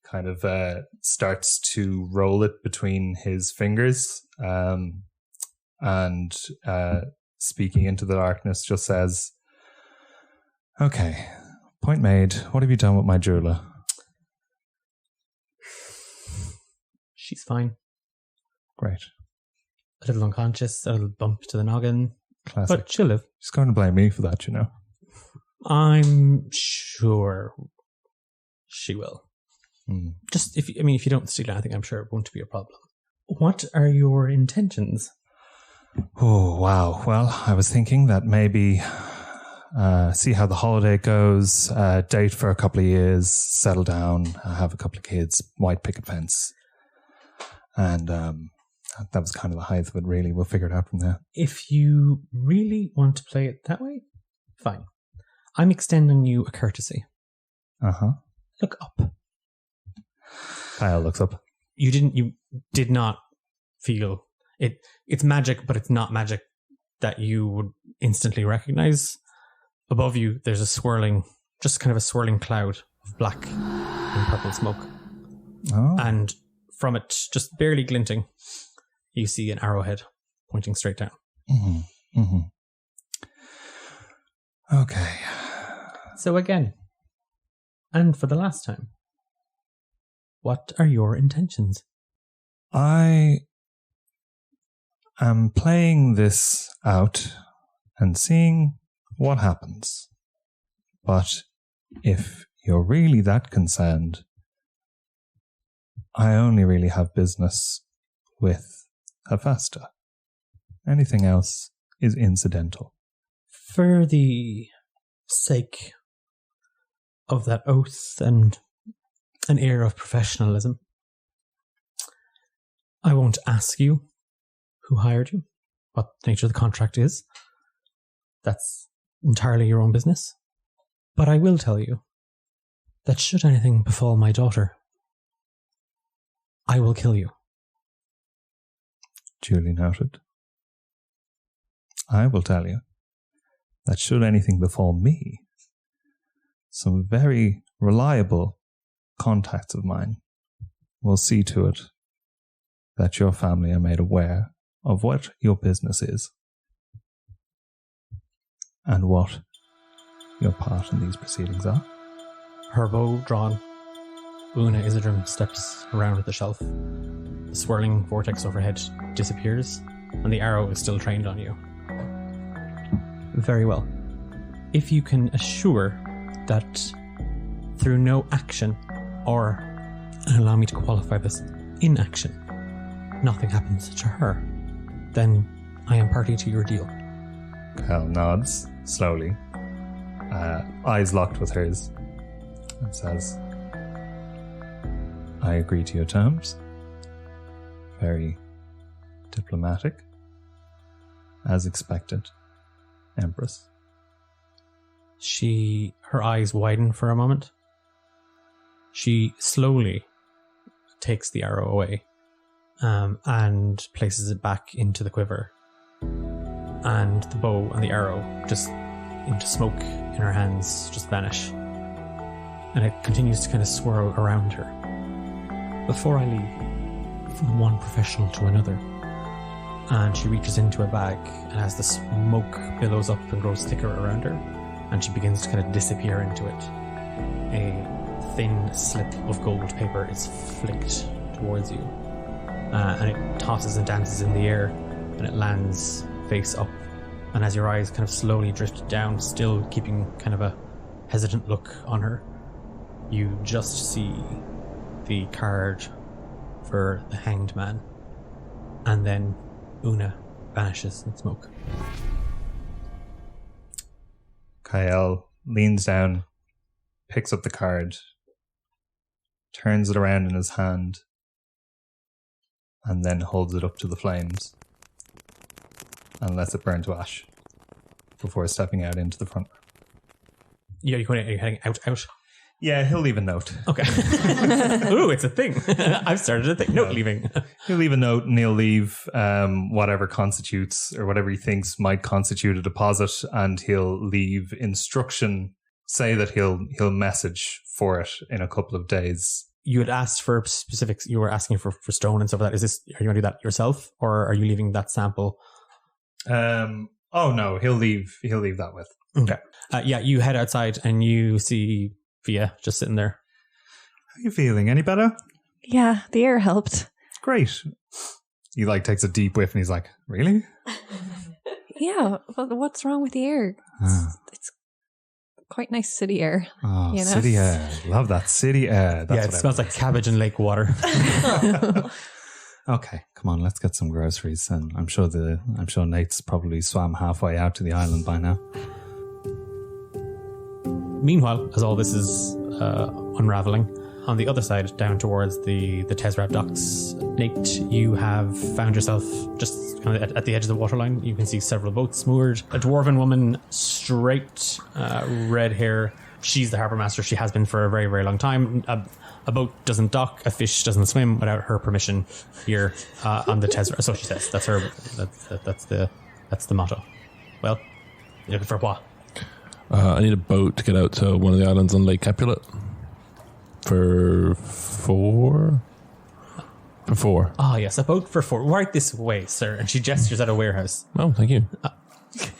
Speaker 5: Kind of starts to roll it between his fingers and speaking into the darkness just says, okay, point made. What have you done with my jeweler?
Speaker 6: She's fine.
Speaker 5: Great.
Speaker 6: A little unconscious, a little bump to the noggin.
Speaker 5: Classic.
Speaker 6: But she'll live.
Speaker 5: She's going to blame me for that, you know.
Speaker 6: I'm sure she will. Just if you don't steal anything, I'm sure it won't be a problem. What are your intentions?
Speaker 5: Oh, wow. Well, I was thinking that maybe see how the holiday goes, date for a couple of years, settle down, have a couple of kids, white picket fence. And that was kind of the height of it, really. We'll figure it out from there.
Speaker 6: If you really want to play it that way, fine. I'm extending you a courtesy.
Speaker 5: Uh-huh.
Speaker 6: Look up.
Speaker 5: Kyle looks up.
Speaker 6: You did not feel it. It's magic, but it's not magic that you would instantly recognize. Above you, there's a swirling cloud of black and purple smoke.
Speaker 5: Oh.
Speaker 6: And from it, just barely glinting, you see an arrowhead pointing straight down.
Speaker 5: Mm-hmm. Mm-hmm. Okay.
Speaker 6: So again, and for the last time, what are your intentions?
Speaker 5: I am playing this out and seeing what happens. But if you're really that concerned, I only really have business with Hephaesta. Anything else is incidental.
Speaker 6: For the sake of that oath and an air of professionalism, I won't ask you who hired you, what the nature of the contract is. That's entirely your own business. But I will tell you that should anything befall my daughter, I will kill you.
Speaker 5: Duly noted. I will tell you that should anything befall me, some very reliable contacts of mine will see to it that your family are made aware of what your business is and what your part in these proceedings are.
Speaker 6: Her bow drawn, Fia Izzidrim steps around at the shelf. The swirling vortex overhead disappears, and the arrow is still trained on you. Very well. If you can assure that through no action, or, and allow me to qualify this, inaction, nothing happens to her, then I am party to your deal.
Speaker 5: Cael nods slowly, eyes locked with hers, and says, I agree to your terms. Very diplomatic. As expected, Empress.
Speaker 6: Her eyes widen for a moment. She slowly takes the arrow away and places it back into the quiver. And the bow and the arrow, just into smoke in her hands, just vanish. And it continues to kind of swirl around her. Before I leave, from one professional to another, and she reaches into her bag, and as the smoke billows up and grows thicker around her, and she begins to kind of disappear into it, a thin slip of gold paper is flicked towards you. And it tosses and dances in the air, and it lands face up. And as your eyes kind of slowly drift down, still keeping kind of a hesitant look on her, you just see the card for the hanged man. And then Una vanishes in smoke.
Speaker 5: Cael leans down, picks up the card, turns it around in his hand, and then holds it up to the flames and lets it burn to ash before stepping out into the front.
Speaker 6: Yeah, are you heading out?
Speaker 5: Yeah, he'll leave a note.
Speaker 6: Okay. Ooh, it's a thing. I've started a thing. Note leaving.
Speaker 5: He'll leave a note and he'll leave whatever constitutes or whatever he thinks might constitute a deposit, and he'll leave instruction, say that he'll message for it in a couple of days.
Speaker 6: You had asked for specifics. You were asking for stone and stuff like that. Are you going to do that yourself, or are you leaving that sample?
Speaker 5: Oh no, he'll leave that with.
Speaker 6: Okay. Yeah, you head outside and you see Fia just sitting there.
Speaker 5: How are you feeling? Any better?
Speaker 4: Yeah, the air helped.
Speaker 5: Great. He takes a deep whiff and he's like, really?
Speaker 4: Yeah, well, what's wrong with the air? It's quite nice city air.
Speaker 5: Oh,
Speaker 4: you know?
Speaker 5: city air. Love that city air. That's
Speaker 6: it smells like cabbage and lake water.
Speaker 5: Okay, come on, let's get some groceries. And I'm sure Nate's probably swam halfway out to the island by now.
Speaker 6: Meanwhile, as all this is unraveling, on the other side, down towards the Tezrat docks, Nate, you have found yourself just kind of at the edge of the waterline. You can see several boats moored. A dwarven woman, straight red hair. She's the harbour master. She has been for a very, very long time. A boat doesn't dock, a fish doesn't swim without her permission here on the Tezrat. So she says. That's her. That's the motto. Well, you're looking for what?
Speaker 1: I need a boat to get out to one of the islands on Lake Capulet. For 4? For 4.
Speaker 6: Ah, yes, a boat for 4. Right this way, sir. And she gestures at a warehouse.
Speaker 1: Oh, thank you.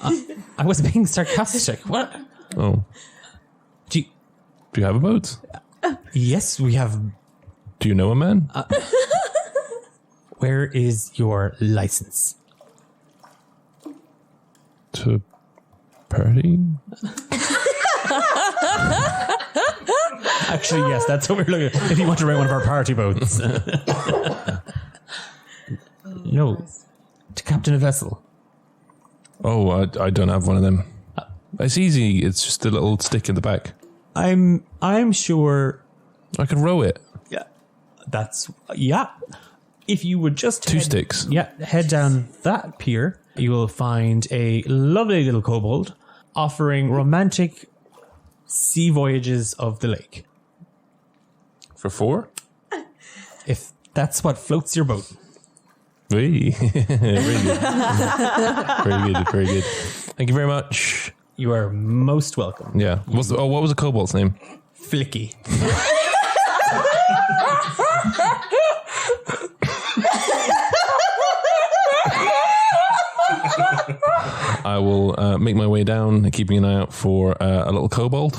Speaker 6: I was being sarcastic. What?
Speaker 1: Oh. Do you have a boat?
Speaker 6: Yes, we have.
Speaker 1: Do you know a man?
Speaker 6: Where is your license?
Speaker 1: To party?
Speaker 6: Actually, yes, that's what we're looking at. If you want to rent one of our party boats. No, to captain a vessel.
Speaker 1: Oh, I don't have one of them. It's easy. It's just a little stick in the back.
Speaker 6: I'm sure.
Speaker 1: I can row it.
Speaker 6: Yeah. If you would just
Speaker 1: 2 sticks.
Speaker 6: Yeah, head down that pier, you will find a lovely little kobold offering romantic sea voyages of the lake.
Speaker 1: For 4?
Speaker 6: If that's what floats your boat.
Speaker 1: Very good. Very good. Thank you very much.
Speaker 6: You are most welcome.
Speaker 1: Yeah. What was the kobold's name?
Speaker 6: Flicky.
Speaker 1: I will make my way down, keeping an eye out for a little kobold.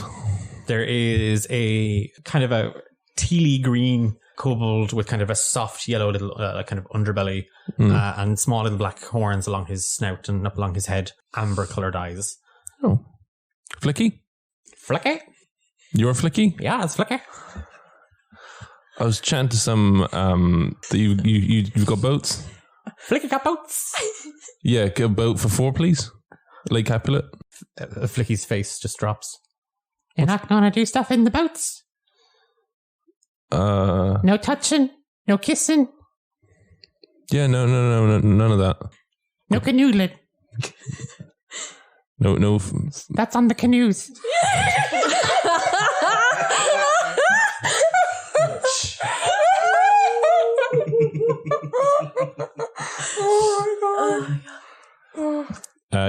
Speaker 6: There is a kind of a tealy green kobold with kind of a soft yellow little kind of underbelly and small little black horns along his snout and up along his head, amber coloured eyes.
Speaker 1: Oh. Flicky?
Speaker 6: Flicky?
Speaker 1: You're Flicky?
Speaker 6: Yeah, it's Flicky.
Speaker 1: I was chatting to some that you've got boats.
Speaker 6: Flicky got boats.
Speaker 1: Yeah, get a boat for 4, please. Lake Capulet.
Speaker 6: Flicky's face just drops. You're not going to do stuff in the boats? No touching, no kissing.
Speaker 1: Yeah, no, none of that.
Speaker 6: No canoodling.
Speaker 1: No.
Speaker 6: That's on the canoes.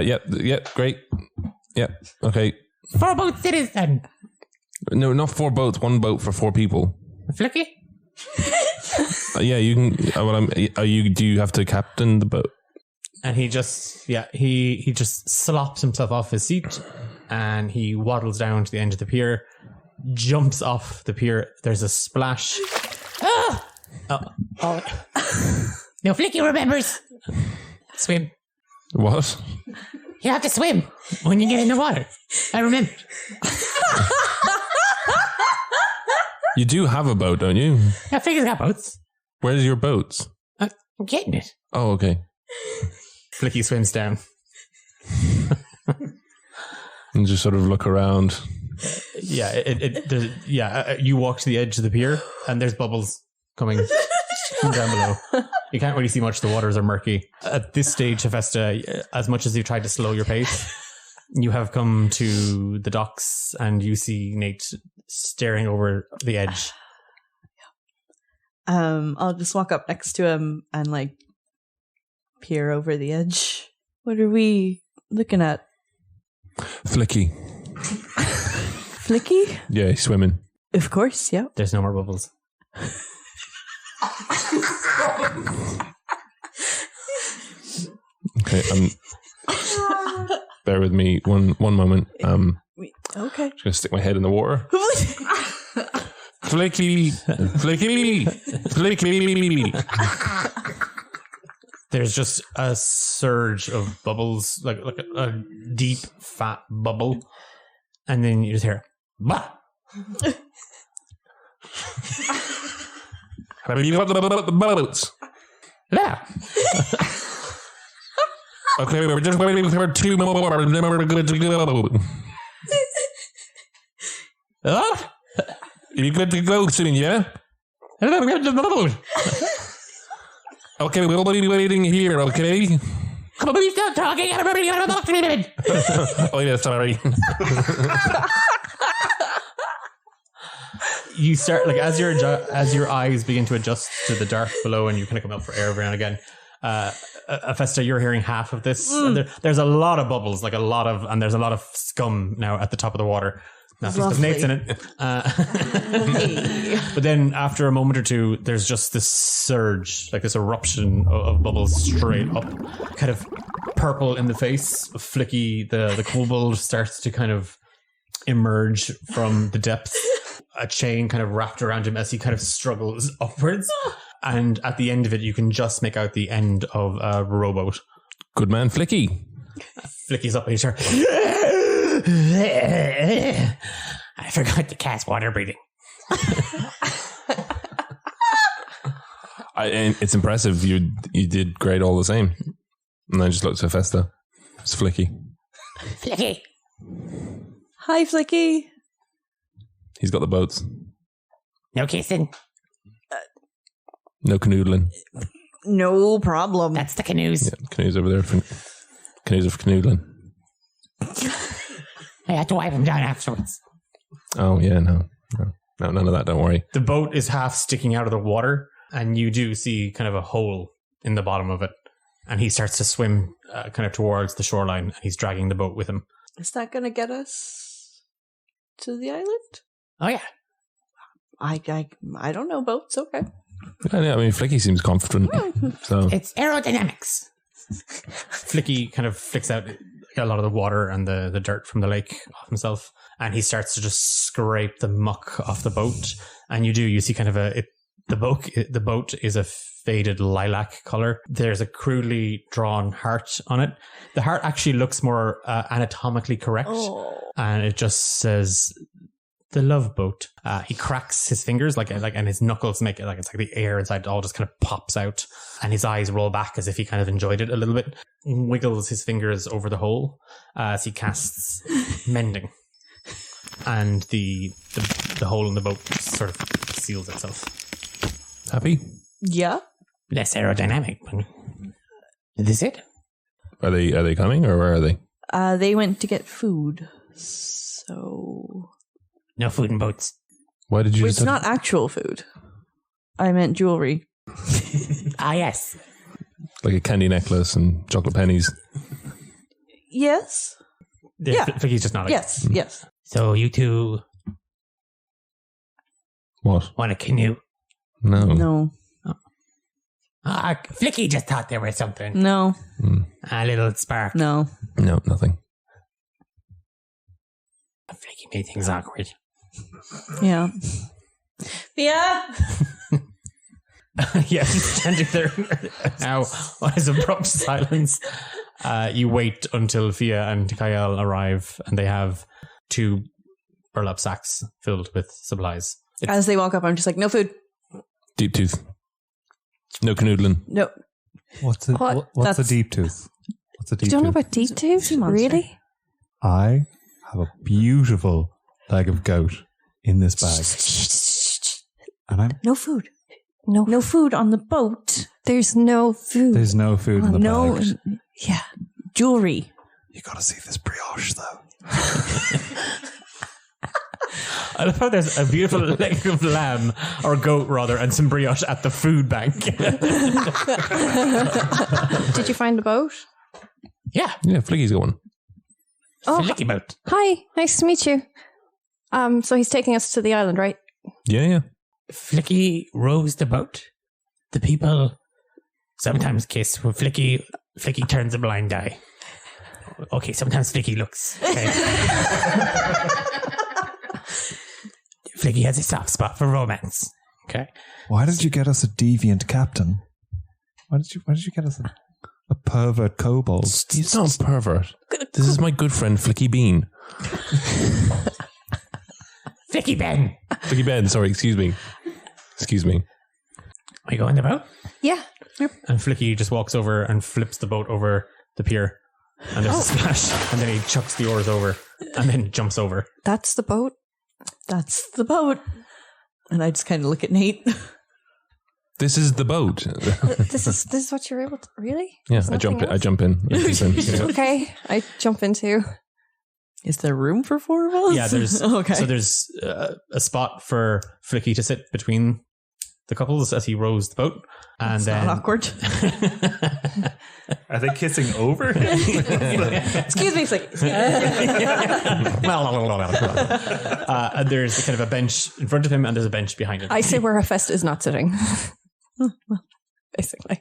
Speaker 1: Yep, great. Yep, okay.
Speaker 3: 4 boats it is then.
Speaker 1: No, not 4 boats. 1 boat for 4 people.
Speaker 3: Flicky?
Speaker 1: Yeah, you can. Do you have to captain the boat?
Speaker 6: And he just slops himself off his seat and he waddles down to the end of the pier, jumps off the pier. There's a splash.
Speaker 3: Oh. No, Flicky remembers. Swim.
Speaker 1: What?
Speaker 3: You have to swim when you get in the water. I remember.
Speaker 1: You do have a boat, don't you?
Speaker 3: Yeah, Flicky's got boats.
Speaker 1: Where's your boats?
Speaker 3: I'm getting it.
Speaker 1: Oh, okay.
Speaker 6: Flicky swims down.
Speaker 1: And just sort of look around.
Speaker 6: Yeah, you walk to the edge of the pier and there's bubbles coming from down below. You can't really see much. The waters are murky. At this stage, Hephaesta, as much as you've tried to slow your pace, you have come to the docks and you see Nate staring over the edge.
Speaker 7: I'll just walk up next to him and like peer over the edge. What are we looking at?
Speaker 1: Flicky.
Speaker 7: Flicky?
Speaker 1: Yeah, he's swimming.
Speaker 7: Of course, yeah.
Speaker 6: There's no more bubbles.
Speaker 1: Okay, bear with me one moment.
Speaker 7: Okay.
Speaker 1: Just gonna stick my head in the water. Flicky.
Speaker 6: There's just a surge of bubbles, like a deep, fat bubble. And then you just hear, bah!
Speaker 1: Boats.
Speaker 3: Yeah.
Speaker 1: Okay, we're just waiting for 2 more, and then we're good to go. You good to go soon, yeah? Okay, we'll be waiting here, okay?
Speaker 3: Please stop talking.
Speaker 1: Oh, yeah, sorry.
Speaker 6: You start, like, as your eyes begin to adjust to the dark below and you kind of come up for air every now and again, Hephaesta, you're hearing half of this. And there's a lot of bubbles, and there's a lot of scum now at the top of the water. Not just because Nate's in it. But then after a moment or two, there's just this surge, like this eruption of bubbles straight up, kind of purple in the face. Flicky, the kobold, starts to kind of emerge from the depths. A chain kind of wrapped around him as he kind of struggles upwards. And at the end of it, you can just make out the end of a rowboat.
Speaker 1: Good man, Flicky.
Speaker 6: Flicky's up and he's
Speaker 3: I forgot to cast water breathing.
Speaker 1: And it's impressive. You did great all the same. And I just looked at Hephaesta. It's Flicky.
Speaker 3: Flicky.
Speaker 7: Hi, Flicky.
Speaker 1: He's got the boats.
Speaker 3: No kissing.
Speaker 1: No canoodling.
Speaker 7: No problem.
Speaker 3: That's the canoes.
Speaker 1: Yeah, canoes over there. Canoes are for canoodling.
Speaker 3: I had to wipe them down afterwards.
Speaker 1: Oh, yeah, no, none of that, don't worry.
Speaker 6: The boat is half sticking out of the water, and you do see kind of a hole in the bottom of it. And he starts to swim kind of towards the shoreline, and he's dragging the boat with him.
Speaker 7: Is that going to get us to the island?
Speaker 3: Oh, yeah.
Speaker 7: I don't know boats. Okay.
Speaker 1: Yeah, I mean, Flicky seems confident. So
Speaker 3: It's aerodynamics.
Speaker 6: Flicky kind of flicks out a lot of the water and the dirt from the lake off himself, and he starts to just scrape the muck off the boat. And you see kind of the boat is a faded lilac color. There's a crudely drawn heart on it. The heart actually looks more anatomically correct, and it just says the love boat. He cracks his fingers and his knuckles make it it's like the air inside all just kind of pops out, and his eyes roll back as if he kind of enjoyed it a little bit. Wiggles his fingers over the hole as he casts mending, and the hole in the boat sort of seals itself.
Speaker 1: happy?
Speaker 7: Yeah.
Speaker 3: Less aerodynamic. Is this it?
Speaker 1: Are they coming, or where are they?
Speaker 7: They went to get food. So
Speaker 3: No food in boats.
Speaker 1: Why did you?
Speaker 7: it's not actual food. I meant jewelry.
Speaker 3: Ah, yes.
Speaker 1: Like a candy necklace and chocolate pennies.
Speaker 7: Yes. Yeah.
Speaker 6: Flicky's just nodding.
Speaker 7: Yes. Yes.
Speaker 3: So you two
Speaker 1: What?
Speaker 3: want a canoe?
Speaker 1: No.
Speaker 7: No.
Speaker 3: Flicky just thought there was something.
Speaker 7: No.
Speaker 3: A little spark.
Speaker 7: No.
Speaker 1: No, nothing.
Speaker 3: Flicky made things awkward.
Speaker 7: Yeah. Fia.
Speaker 6: Yeah, he's standing there now. As abrupt silence. You wait until Fia and Cael arrive, and they have 2 burlap sacks filled with supplies.
Speaker 7: As they walk up, I'm just like, no food.
Speaker 1: Deep tooth. No canoodling.
Speaker 7: No.
Speaker 5: What's a
Speaker 4: What?
Speaker 5: what's a
Speaker 7: That's-
Speaker 5: deep tooth? What's a deep
Speaker 4: You don't know
Speaker 5: tooth?
Speaker 4: about deep tooth?
Speaker 7: Sea monster.
Speaker 4: Really?
Speaker 5: I have a beautiful leg of goat in this bag, and
Speaker 7: No food.
Speaker 4: No.
Speaker 7: No food on the boat.
Speaker 4: There's no food.
Speaker 5: there's no food in the
Speaker 7: No.
Speaker 5: bag.
Speaker 7: Yeah. Jewelry.
Speaker 5: You got to see this brioche, though.
Speaker 6: I love how there's a beautiful leg of lamb, or goat rather, and some brioche at the food bank.
Speaker 4: Did you find the boat?
Speaker 3: Yeah.
Speaker 1: Yeah, Flicky's got one.
Speaker 4: Oh,
Speaker 3: Flicky boat.
Speaker 4: hi. Nice to meet you. So he's taking us to the island, right?
Speaker 1: Yeah.
Speaker 3: Flicky rows the boat. The people sometimes kiss. When Flicky turns a blind eye. Okay, sometimes Flicky looks. Okay. Flicky has a soft spot for romance. Okay.
Speaker 5: Why did you get us a deviant captain? Why did you get us a pervert kobold?
Speaker 1: He's not a pervert. This is my good friend Flicky Bean.
Speaker 3: Flicky Ben.
Speaker 1: Flicky Ben, sorry, excuse me.
Speaker 3: We go in the boat?
Speaker 4: Yeah.
Speaker 6: And Flicky just walks over and flips the boat over the pier. And there's a splash. And then he chucks the oars over. And then jumps over.
Speaker 4: That's the boat.
Speaker 7: That's the boat. And I just kind of look at Nate.
Speaker 1: This is the boat.
Speaker 4: This is what you're able to. Really?
Speaker 1: Yeah,
Speaker 4: There's
Speaker 1: I jump
Speaker 4: nothing
Speaker 1: in. I jump in.
Speaker 4: Okay, I jump into.
Speaker 7: Is there room for 4 of us?
Speaker 6: Yeah, there's
Speaker 7: okay.
Speaker 6: So there's a spot for Flicky to sit between the couples as he rows the boat. And
Speaker 7: It's
Speaker 6: then
Speaker 7: not awkward.
Speaker 5: Are they kissing over him?
Speaker 7: Excuse me. It's like,
Speaker 6: and there's kind of a bench in front of him, and there's a bench behind him.
Speaker 4: I say where Hephaesta is not sitting. Basically.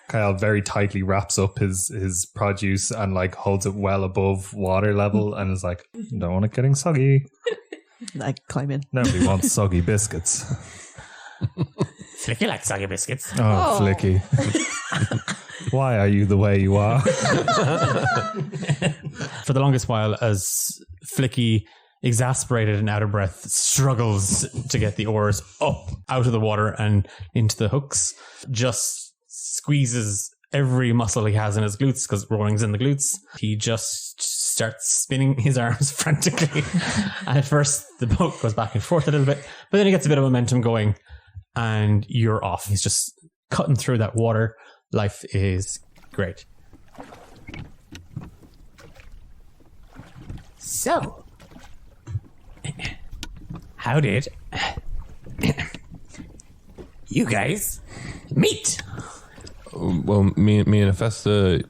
Speaker 5: Kyle very tightly wraps up his produce and like holds it well above water level and is like, don't want it getting soggy.
Speaker 7: I climb in.
Speaker 5: Nobody wants soggy biscuits.
Speaker 3: Flicky likes soggy biscuits.
Speaker 5: Oh, Flicky. Why are you the way you are?
Speaker 6: For the longest while, as Flicky, exasperated and out of breath, struggles to get the oars up out of the water and into the hooks, just squeezes every muscle he has in his glutes because rolling's in the glutes. He just starts spinning his arms frantically. And at first, the boat goes back and forth a little bit, but then he gets a bit of momentum going and you're off. He's just cutting through that water. Life is great.
Speaker 3: So, how did you guys meet?
Speaker 1: Well, me and Hephaesta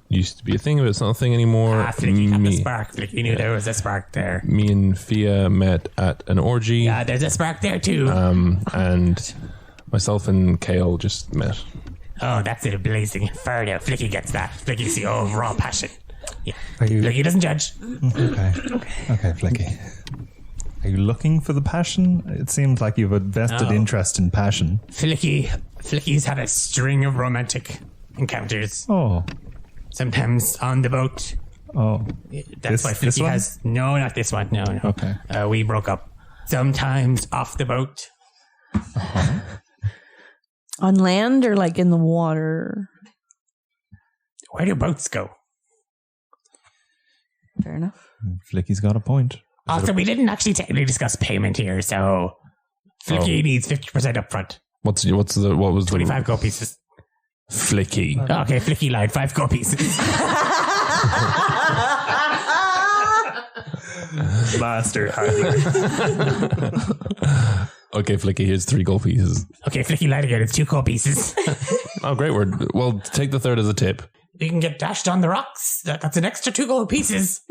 Speaker 1: used to be a thing, but it's not a thing anymore.
Speaker 3: Flicky had the spark. Flicky knew there was a spark there.
Speaker 1: Me and Fia met at an orgy.
Speaker 3: Yeah, there's a spark there too.
Speaker 1: And myself and Cael just met.
Speaker 3: Oh, that's it, a blazing inferno. Flicky gets that. Flicky's the old raw passion. Yeah.
Speaker 5: Are you
Speaker 3: Flicky doesn't judge.
Speaker 5: Okay, Flicky. Are you looking for the passion? It seems like you've a vested
Speaker 3: No.
Speaker 5: interest in passion.
Speaker 3: Flicky's had a string of romantic encounters.
Speaker 5: Oh,
Speaker 3: Sometimes on the boat.
Speaker 5: oh.
Speaker 3: That's why
Speaker 5: This
Speaker 3: Flicky
Speaker 5: one?
Speaker 3: has... No, not this one. No.
Speaker 5: Okay.
Speaker 3: We broke up. Sometimes off the boat.
Speaker 7: on land or like in the water?
Speaker 3: Where do boats go?
Speaker 7: Fair enough.
Speaker 5: Flicky's got a point.
Speaker 3: Also, we didn't actually technically discuss payment here, so Flicky needs 50% up front.
Speaker 1: What was the
Speaker 3: 25 gold pieces.
Speaker 1: Flicky?
Speaker 3: Okay, Flicky lied. 5 gold pieces.
Speaker 5: Master handler.
Speaker 1: Okay, Flicky, here's 3 gold pieces.
Speaker 3: Okay, Flicky lied again. It's 2 gold pieces.
Speaker 1: Oh, great word. Well, take the third as a tip.
Speaker 3: We can get dashed on the rocks. That's an extra 2 gold pieces.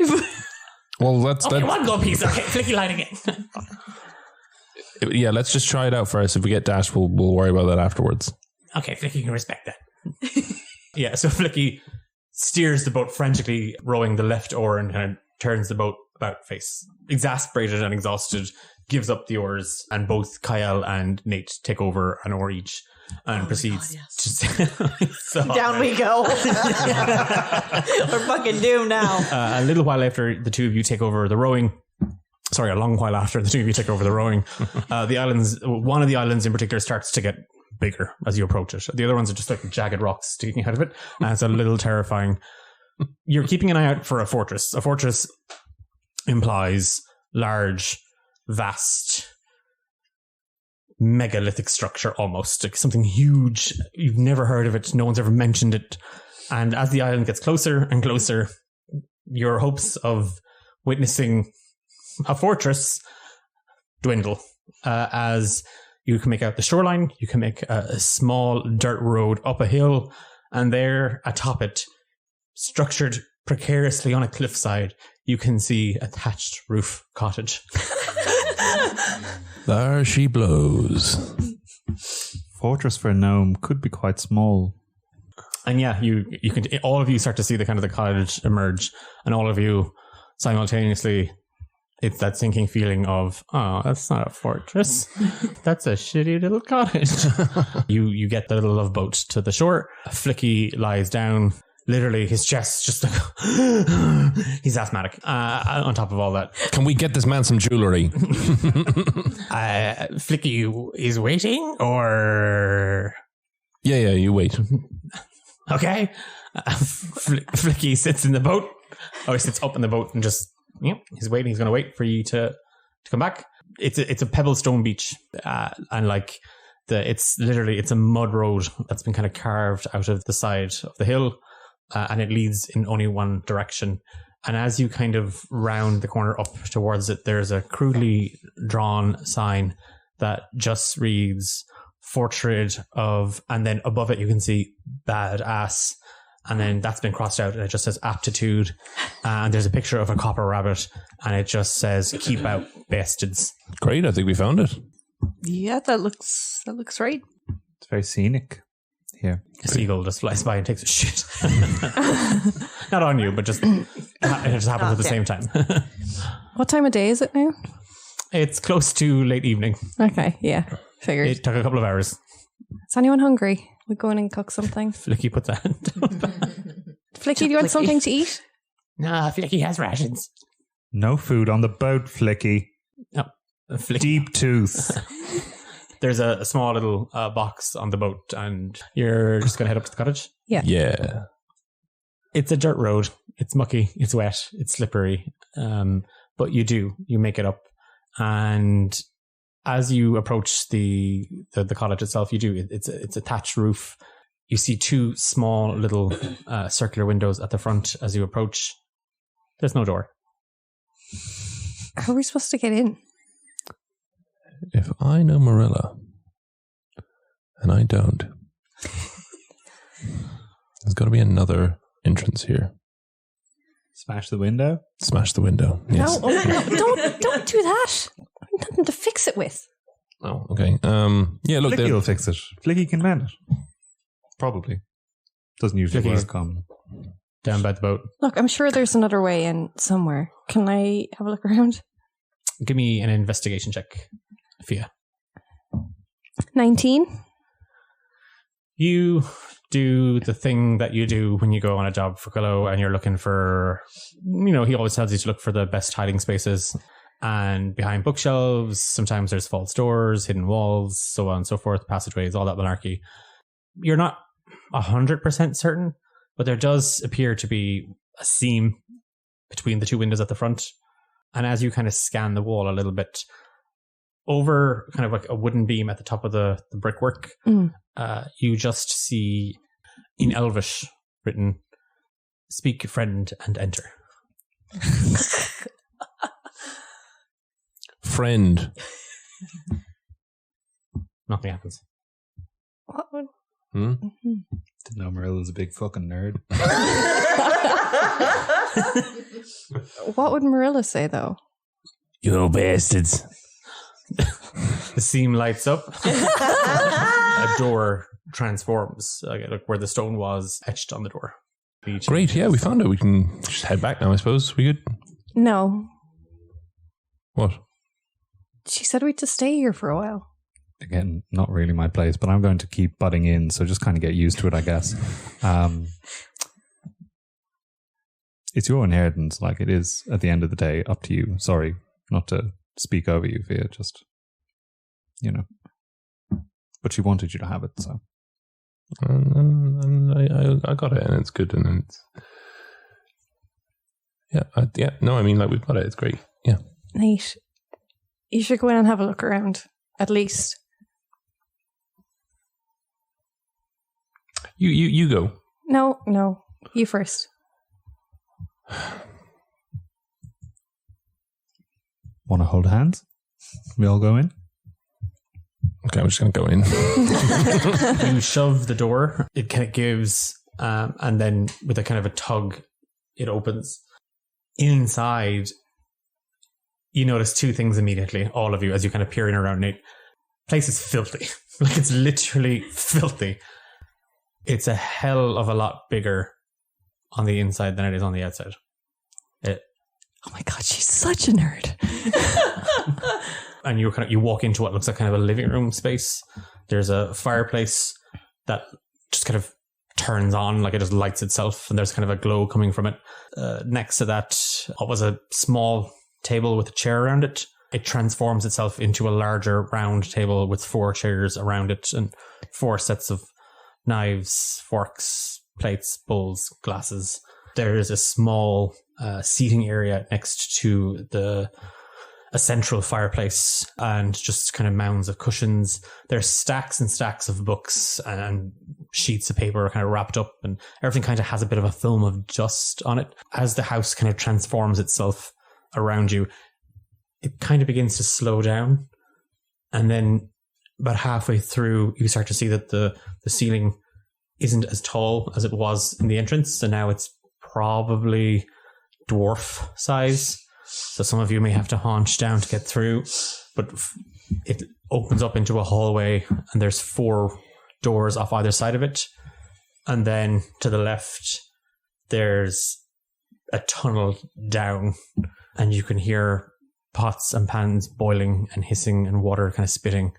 Speaker 1: Well, that's
Speaker 3: 1 gold piece. Okay, Flicky lighting it.
Speaker 1: Yeah, let's just try it out first. If we get dashed, we'll worry about that afterwards.
Speaker 3: Okay, Flicky can respect that.
Speaker 6: Yeah, so Flicky steers the boat frantically, rowing the left oar and kind of turns the boat about face. Exasperated and exhausted, gives up the oars, and both Cael and Nate take over an oar each and proceeds to
Speaker 7: Down we go. We're fucking doomed now.
Speaker 6: A little while after the two of you take over the rowing, a long while after the two of you take over the rowing, one of the islands in particular starts to get bigger as you approach it. The other ones are just like jagged rocks sticking out of it, and it's a little terrifying. You're keeping an eye out for a fortress. A fortress implies large, vast, megalithic structure, almost like something huge. You've never heard of it. No one's ever mentioned it. And as the island gets closer and closer, your hopes of witnessing a fortress dwindle. As you can make out the shoreline, you can make a small dirt road up a hill, and there atop it, structured precariously on a cliffside, you can see a thatched roof cottage.
Speaker 1: There she blows.
Speaker 5: Fortress for a gnome could be quite small.
Speaker 6: And yeah, you can, all of you start to see the kind of the cottage emerge, and all of you simultaneously, it's that sinking feeling of, oh, that's not a fortress. That's a shitty little cottage. You get the little love boat to the shore. Flicky lies down. Literally, his chest just like, he's asthmatic. On top of all that.
Speaker 1: Can we get this man some jewelry?
Speaker 3: Flicky is waiting, or...
Speaker 1: Yeah, you wait.
Speaker 3: Okay.
Speaker 6: Flicky sits in the boat. Or he sits up in the boat and just, he's waiting. He's going to wait for you to come back. It's a pebble stone beach. And like, it's a mud road that's been kind of carved out of the side of the hill. And it leads in only one direction. And as you kind of round the corner up towards it, there's a crudely drawn sign that just reads Fortress of, and then above it you can see badass. And then that's been crossed out and it just says aptitude. And there's a picture of a copper rabbit and it just says keep out bastards.
Speaker 1: Great, I think we found it.
Speaker 7: Yeah, that looks right.
Speaker 5: It's very scenic here.
Speaker 6: A seagull just flies by and takes a shit. Not on you, but just it just happens at the same time.
Speaker 4: What time of day is it now?
Speaker 6: It's close to late evening.
Speaker 4: Okay, yeah. Figured.
Speaker 6: It took a couple of hours.
Speaker 4: Is anyone hungry? We go in and cook something.
Speaker 6: Flicky puts that.
Speaker 4: Flicky, do you want something to eat?
Speaker 3: Nah, Flicky has rations.
Speaker 5: No food on the boat, Flicky.
Speaker 6: No, Flicky.
Speaker 5: Deep tooth.
Speaker 6: There's a small little box on the boat, and you're just going to head up to the cottage?
Speaker 1: Yeah.
Speaker 6: It's a dirt road. It's mucky. It's wet. It's slippery. But you make it up. And as you approach the cottage itself, it's a thatched roof. You see two small little circular windows at the front as you approach. There's no door.
Speaker 4: How are we supposed to get in?
Speaker 1: If I know Marilla, and I don't, there's got to be another entrance here.
Speaker 5: Smash the window?
Speaker 1: Smash the window. Yes.
Speaker 4: No, don't do that. Nothing to fix it with.
Speaker 1: Oh, okay. Yeah, look,
Speaker 5: Flicky will fix it. Flicky can mend it. Probably. Doesn't usually
Speaker 6: Flicky's
Speaker 5: work on.
Speaker 6: down by the boat.
Speaker 4: Look, I'm sure there's another way in somewhere. Can I have a look around?
Speaker 6: Give me an investigation check, Fia.
Speaker 4: 19.
Speaker 6: You do the thing that you do when you go on a job for Quillo and you're looking for, he always tells you to look for the best hiding spaces. And behind bookshelves, sometimes there's false doors, hidden walls, so on and so forth, passageways, all that malarkey. You're not 100% certain, but there does appear to be a seam between the two windows at the front. And as you kind of scan the wall a little bit, over kind of like a wooden beam at the top of the brickwork, you just see in Elvish written, "Speak, friend, and enter."
Speaker 1: Friend.
Speaker 6: Nothing happens.
Speaker 4: What would...
Speaker 5: Didn't know Marilla's a big fucking nerd.
Speaker 4: What would Marilla say, though?
Speaker 3: You little bastards.
Speaker 6: The seam lights up. A door transforms, like where the stone was etched on the door.
Speaker 1: Great, yeah, we found it. We can just head back now, I suppose. We good?
Speaker 4: No.
Speaker 1: What?
Speaker 4: She said we'd just stay here for a while.
Speaker 5: Again, not really my place, but I'm going to keep butting in, so just kind of get used to it, I guess. It's your inheritance, like it is at the end of the day, up to you. Sorry, not to speak over you, Fia, just, you know. But she wanted you to have it, so.
Speaker 1: I got it, and it's good, and it's... Yeah, no, I mean, like, we've got it, it's great, yeah.
Speaker 4: Nate, you should go in and have a look around, at least.
Speaker 1: You go.
Speaker 4: No, you first.
Speaker 5: Want to hold hands? We all go in?
Speaker 1: Okay, I'm just going to go in.
Speaker 6: You shove the door. It kind of gives, and then with a kind of a tug, it opens. Inside, you notice two things immediately, all of you, as you kind of peer in around Nate. Place is filthy. Like, it's literally filthy. It's a hell of a lot bigger on the inside than it is on the outside.
Speaker 4: Oh my god, she's such a nerd.
Speaker 6: And you walk into what looks like kind of a living room space. There's a fireplace that just kind of turns on, like it just lights itself, and there's kind of a glow coming from it. Next to that, what was a small table with a chair around it. It transforms itself into a larger round table with 4 chairs around it and 4 sets of knives, forks, plates, bowls, glasses. There's a small seating area next to a central fireplace and just kind of mounds of cushions. There's stacks and stacks of books and sheets of paper kind of wrapped up, and everything kind of has a bit of a film of dust on it. As the house kind of transforms itself around you, it kind of begins to slow down. And then about halfway through, you start to see that the ceiling isn't as tall as it was in the entrance, and now it's probably dwarf size. So some of you may have to haunch down to get through, but it opens up into a hallway, and there's 4 doors off either side of it. And then to the left, there's a tunnel down, and you can hear pots and pans boiling and hissing and water kind of spitting.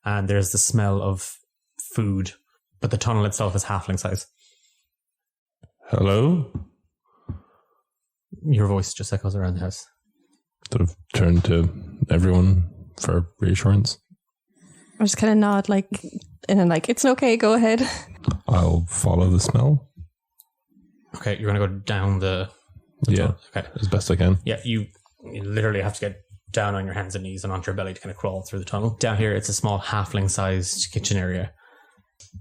Speaker 6: And there's the smell of food, but the tunnel itself is halfling size.
Speaker 1: Hello?
Speaker 6: Your voice just echoes around the house.
Speaker 1: Sort of turn to everyone for reassurance.
Speaker 4: I just kind of nod, like, and then like, it's okay, go ahead.
Speaker 1: I'll follow the smell.
Speaker 6: Okay, you're going to go down the
Speaker 1: Yeah,
Speaker 6: tunnel. Okay.
Speaker 1: as best I can.
Speaker 6: Yeah, you literally have to get down on your hands and knees and onto your belly to kind of crawl through the tunnel. Down here, it's a small halfling-sized kitchen area.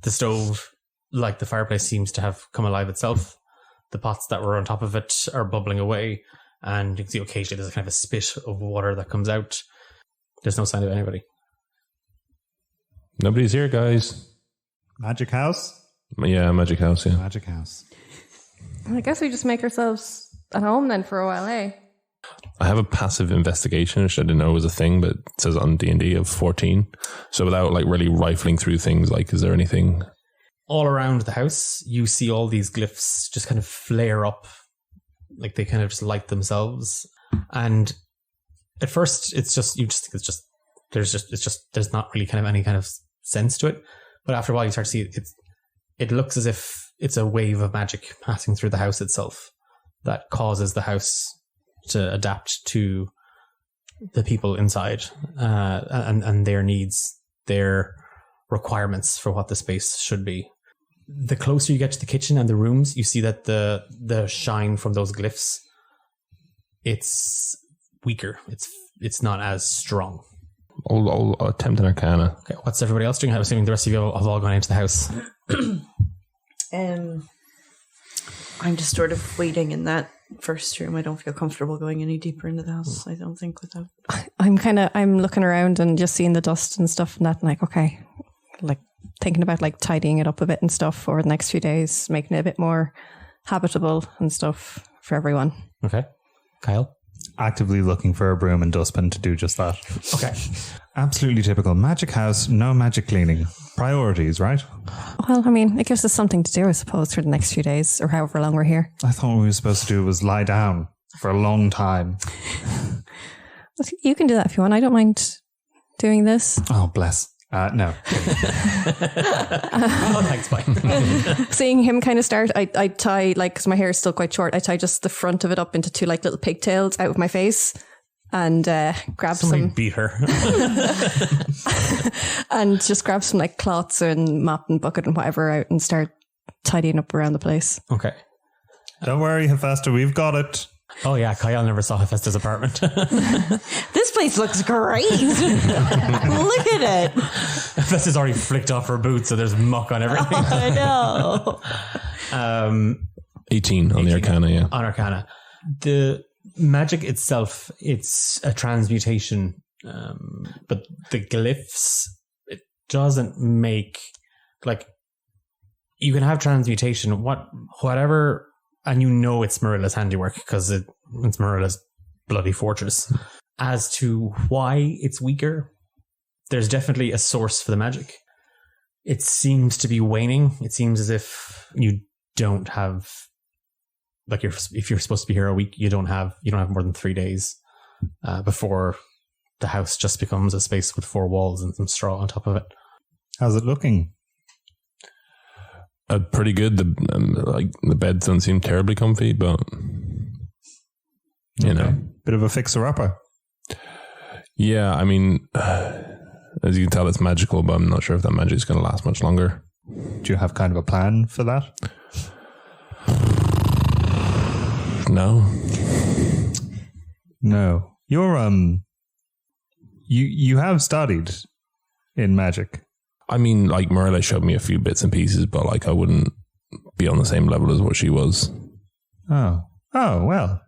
Speaker 6: The stove, like the fireplace, seems to have come alive itself. The pots that were on top of it are bubbling away, and you can see occasionally there's kind of a spit of water that comes out. There's no sign of anybody.
Speaker 1: Nobody's here, guys.
Speaker 5: Magic house?
Speaker 1: Yeah, magic house, yeah.
Speaker 5: Magic house.
Speaker 4: I guess we just make ourselves at home then for a while, eh?
Speaker 1: I have a passive investigation, which I didn't know was a thing, but it says on D&D of 14. So without like really rifling through things, like, is there anything?
Speaker 6: All around the house, you see all these glyphs just kind of flare up, like they kind of just light themselves. And at first, it's just you just think there's not really kind of any kind of sense to it. But after a while, you start to see it looks as if it's a wave of magic passing through the house itself that causes the house to adapt to the people inside and their needs, their requirements for what the space should be. The closer you get to the kitchen and the rooms, you see that the shine from those glyphs, it's weaker. It's not as strong.
Speaker 1: I'll attempt an arcana.
Speaker 6: Okay, what's everybody else doing? I'm assuming the rest of you have all gone into the house.
Speaker 7: I'm just sort of waiting in that first room. I don't feel comfortable going any deeper into the house, I don't think, without...
Speaker 4: I'm looking around and just seeing the dust and stuff and that, and like, okay, like, thinking about like tidying it up a bit and stuff over the next few days, making it a bit more habitable and stuff for everyone.
Speaker 6: Okay. Kyle?
Speaker 5: Actively looking for a broom and dustbin to do just that.
Speaker 6: Okay.
Speaker 5: Absolutely typical. Magic house, no magic cleaning. Priorities, right?
Speaker 4: Well, I mean, it gives us something to do, I suppose, for the next few days or however long we're here.
Speaker 5: I thought what we were supposed to do was lie down for a long time.
Speaker 4: You can do that if you want. I don't mind doing this.
Speaker 5: Oh, bless. No.
Speaker 6: Oh, thanks, bye.
Speaker 4: Seeing him kind of start, I tie, like, because my hair is still quite short, I tie just the front of it up into two like little pigtails out of my face and grab
Speaker 6: Somebody beat her.
Speaker 4: and just grab some like cloths and mop and bucket and whatever out and start tidying up around the place.
Speaker 6: Okay.
Speaker 5: Don't worry, Hephaesta, we've got it.
Speaker 6: Oh yeah, Kyle never saw Hephaesta's apartment.
Speaker 7: This place looks great. Look at it.
Speaker 6: Hephaesta's already flicked off her boots, so there's muck on everything.
Speaker 7: I know.
Speaker 1: 18 on the Arcana, yeah.
Speaker 6: On Arcana. The magic itself, it's a transmutation, but the glyphs, it doesn't make, like, you can have transmutation, whatever, and you know it's Marilla's handiwork because it's Marilla's bloody fortress. As to why it's weaker, there's definitely a source for the magic. It seems to be waning. It seems as if you don't have, like, if you're supposed to be here a week, you don't have more than 3 days before the house just becomes a space with 4 walls and some straw on top of it.
Speaker 5: How's it looking?
Speaker 1: Pretty good. The beds don't seem terribly comfy, but you know,
Speaker 5: bit of a fixer-upper.
Speaker 1: Yeah, I mean, as you can tell, it's magical, but I'm not sure if that magic is going to last much longer.
Speaker 5: Do you have kind of a plan for that? No. You're you have studied in magic.
Speaker 1: I mean, like, Marilla showed me a few bits and pieces, but like I wouldn't be on the same level as what she was.
Speaker 5: Oh, well.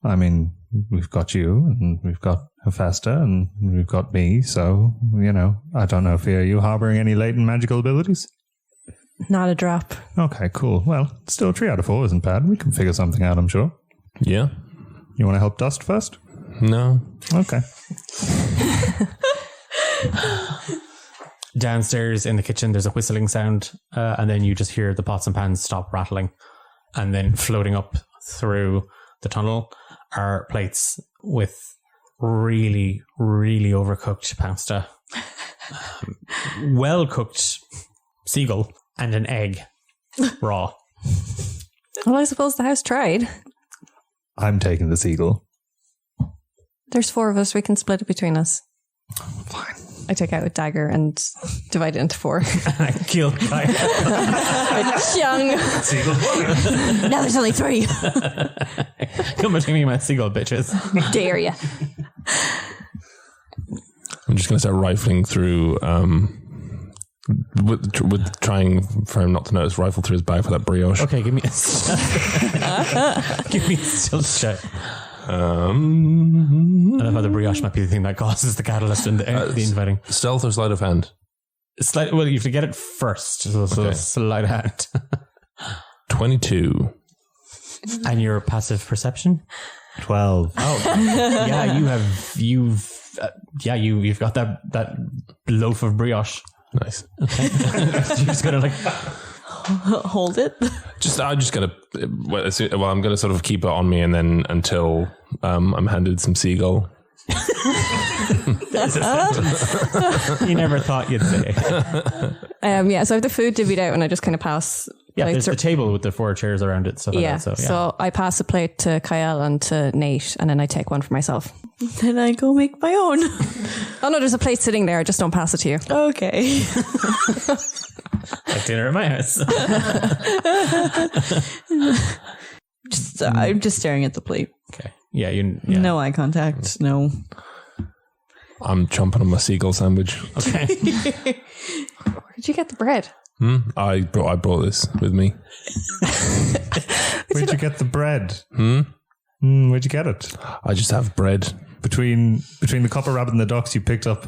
Speaker 5: I mean, we've got you, and we've got Hephaesta, and we've got me, so, you know, I don't know, Fia, are you harboring any latent magical abilities?
Speaker 4: Not a drop.
Speaker 5: Okay, cool. Well, still 3 out of 4 isn't bad. We can figure something out, I'm sure.
Speaker 1: Yeah.
Speaker 5: You want to help Dust first?
Speaker 1: No.
Speaker 5: Okay.
Speaker 6: Downstairs in the kitchen, there's a whistling sound, and then you just hear the pots and pans stop rattling. And then floating up through the tunnel are plates with really, really overcooked pasta, well-cooked seagull, and an egg, raw.
Speaker 4: Well, I suppose the house tried.
Speaker 5: I'm taking the seagull.
Speaker 4: There's 4 of us. We can split it between us.
Speaker 5: Fine.
Speaker 4: I take out a dagger and divide it into 4.
Speaker 6: Kill Kyle.
Speaker 4: Young.
Speaker 5: Seagull.
Speaker 7: Now there's only 3.
Speaker 6: Come between me and my seagull, bitches.
Speaker 4: Dare ya.
Speaker 1: I'm just going to start rifling through, with trying for him not to notice, rifle through his bag for that brioche.
Speaker 6: Okay, give me a stealth check. I love how the brioche might be the thing that causes the catalyst in the inviting.
Speaker 1: Stealth or sleight of hand?
Speaker 6: Well, you have to get it first. So
Speaker 1: Okay.
Speaker 6: Sleight of hand.
Speaker 1: 22.
Speaker 6: And your passive perception?
Speaker 5: 12.
Speaker 6: Oh, yeah, you've got that loaf of brioche.
Speaker 1: Nice.
Speaker 6: Okay. You're just gonna like
Speaker 7: Hold it.
Speaker 1: I'm just gonna. I'm gonna sort of keep it on me, and then until I'm handed some seagull.
Speaker 6: you never thought you'd say.
Speaker 4: Yeah, so I have the food divvied out and I just kind of pass.
Speaker 6: Yeah,
Speaker 4: plates
Speaker 6: there's the table with the 4 chairs around it. Stuff like
Speaker 4: Yeah,
Speaker 6: that,
Speaker 4: so I pass a plate to Cael and to Nate, and then I take one for myself.
Speaker 7: Then I go make my own.
Speaker 4: Oh no, there's a plate sitting there. I just don't pass it to you.
Speaker 7: Okay.
Speaker 6: like dinner at my house.
Speaker 7: I'm just staring at the plate.
Speaker 6: Okay. Yeah,
Speaker 7: No eye contact. No.
Speaker 1: I'm chomping on my seagull sandwich.
Speaker 6: Okay.
Speaker 4: Where did you get the bread?
Speaker 1: I brought this with me.
Speaker 5: Where'd you get the bread? Where'd you get it?
Speaker 1: I just have bread.
Speaker 5: Between the copper rabbit and the ducks, you picked up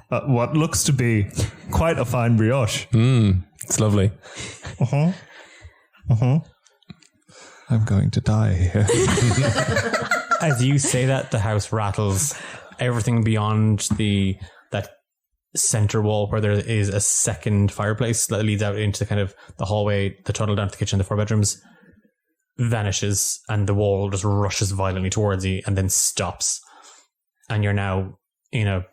Speaker 5: what looks to be quite a fine brioche.
Speaker 1: It's lovely.
Speaker 5: I'm going to die here.
Speaker 6: As you say that, the house rattles. Everything beyond that center wall where there is a second fireplace that leads out into kind of the hallway, the tunnel down to the kitchen, the 4 bedrooms, vanishes, and the wall just rushes violently towards you and then stops. And you're now in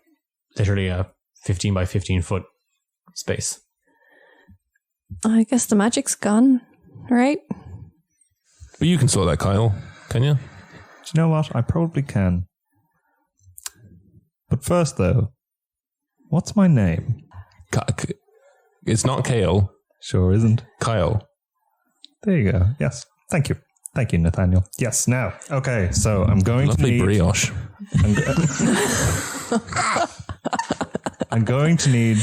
Speaker 6: literally a 15 by 15 foot space.
Speaker 4: I guess the magic's gone, right?
Speaker 1: But you can sort that, Kyle. Can you?
Speaker 5: Do you know what? I probably can. But first, though, what's my name?
Speaker 1: It's not Cael.
Speaker 5: Sure isn't.
Speaker 1: Kyle.
Speaker 5: There you go. Yes. Thank you. Thank you, Nathaniel. Yes. Now, okay. So I'm going
Speaker 1: Lovely
Speaker 5: to need
Speaker 1: brioche.
Speaker 5: I'm going to need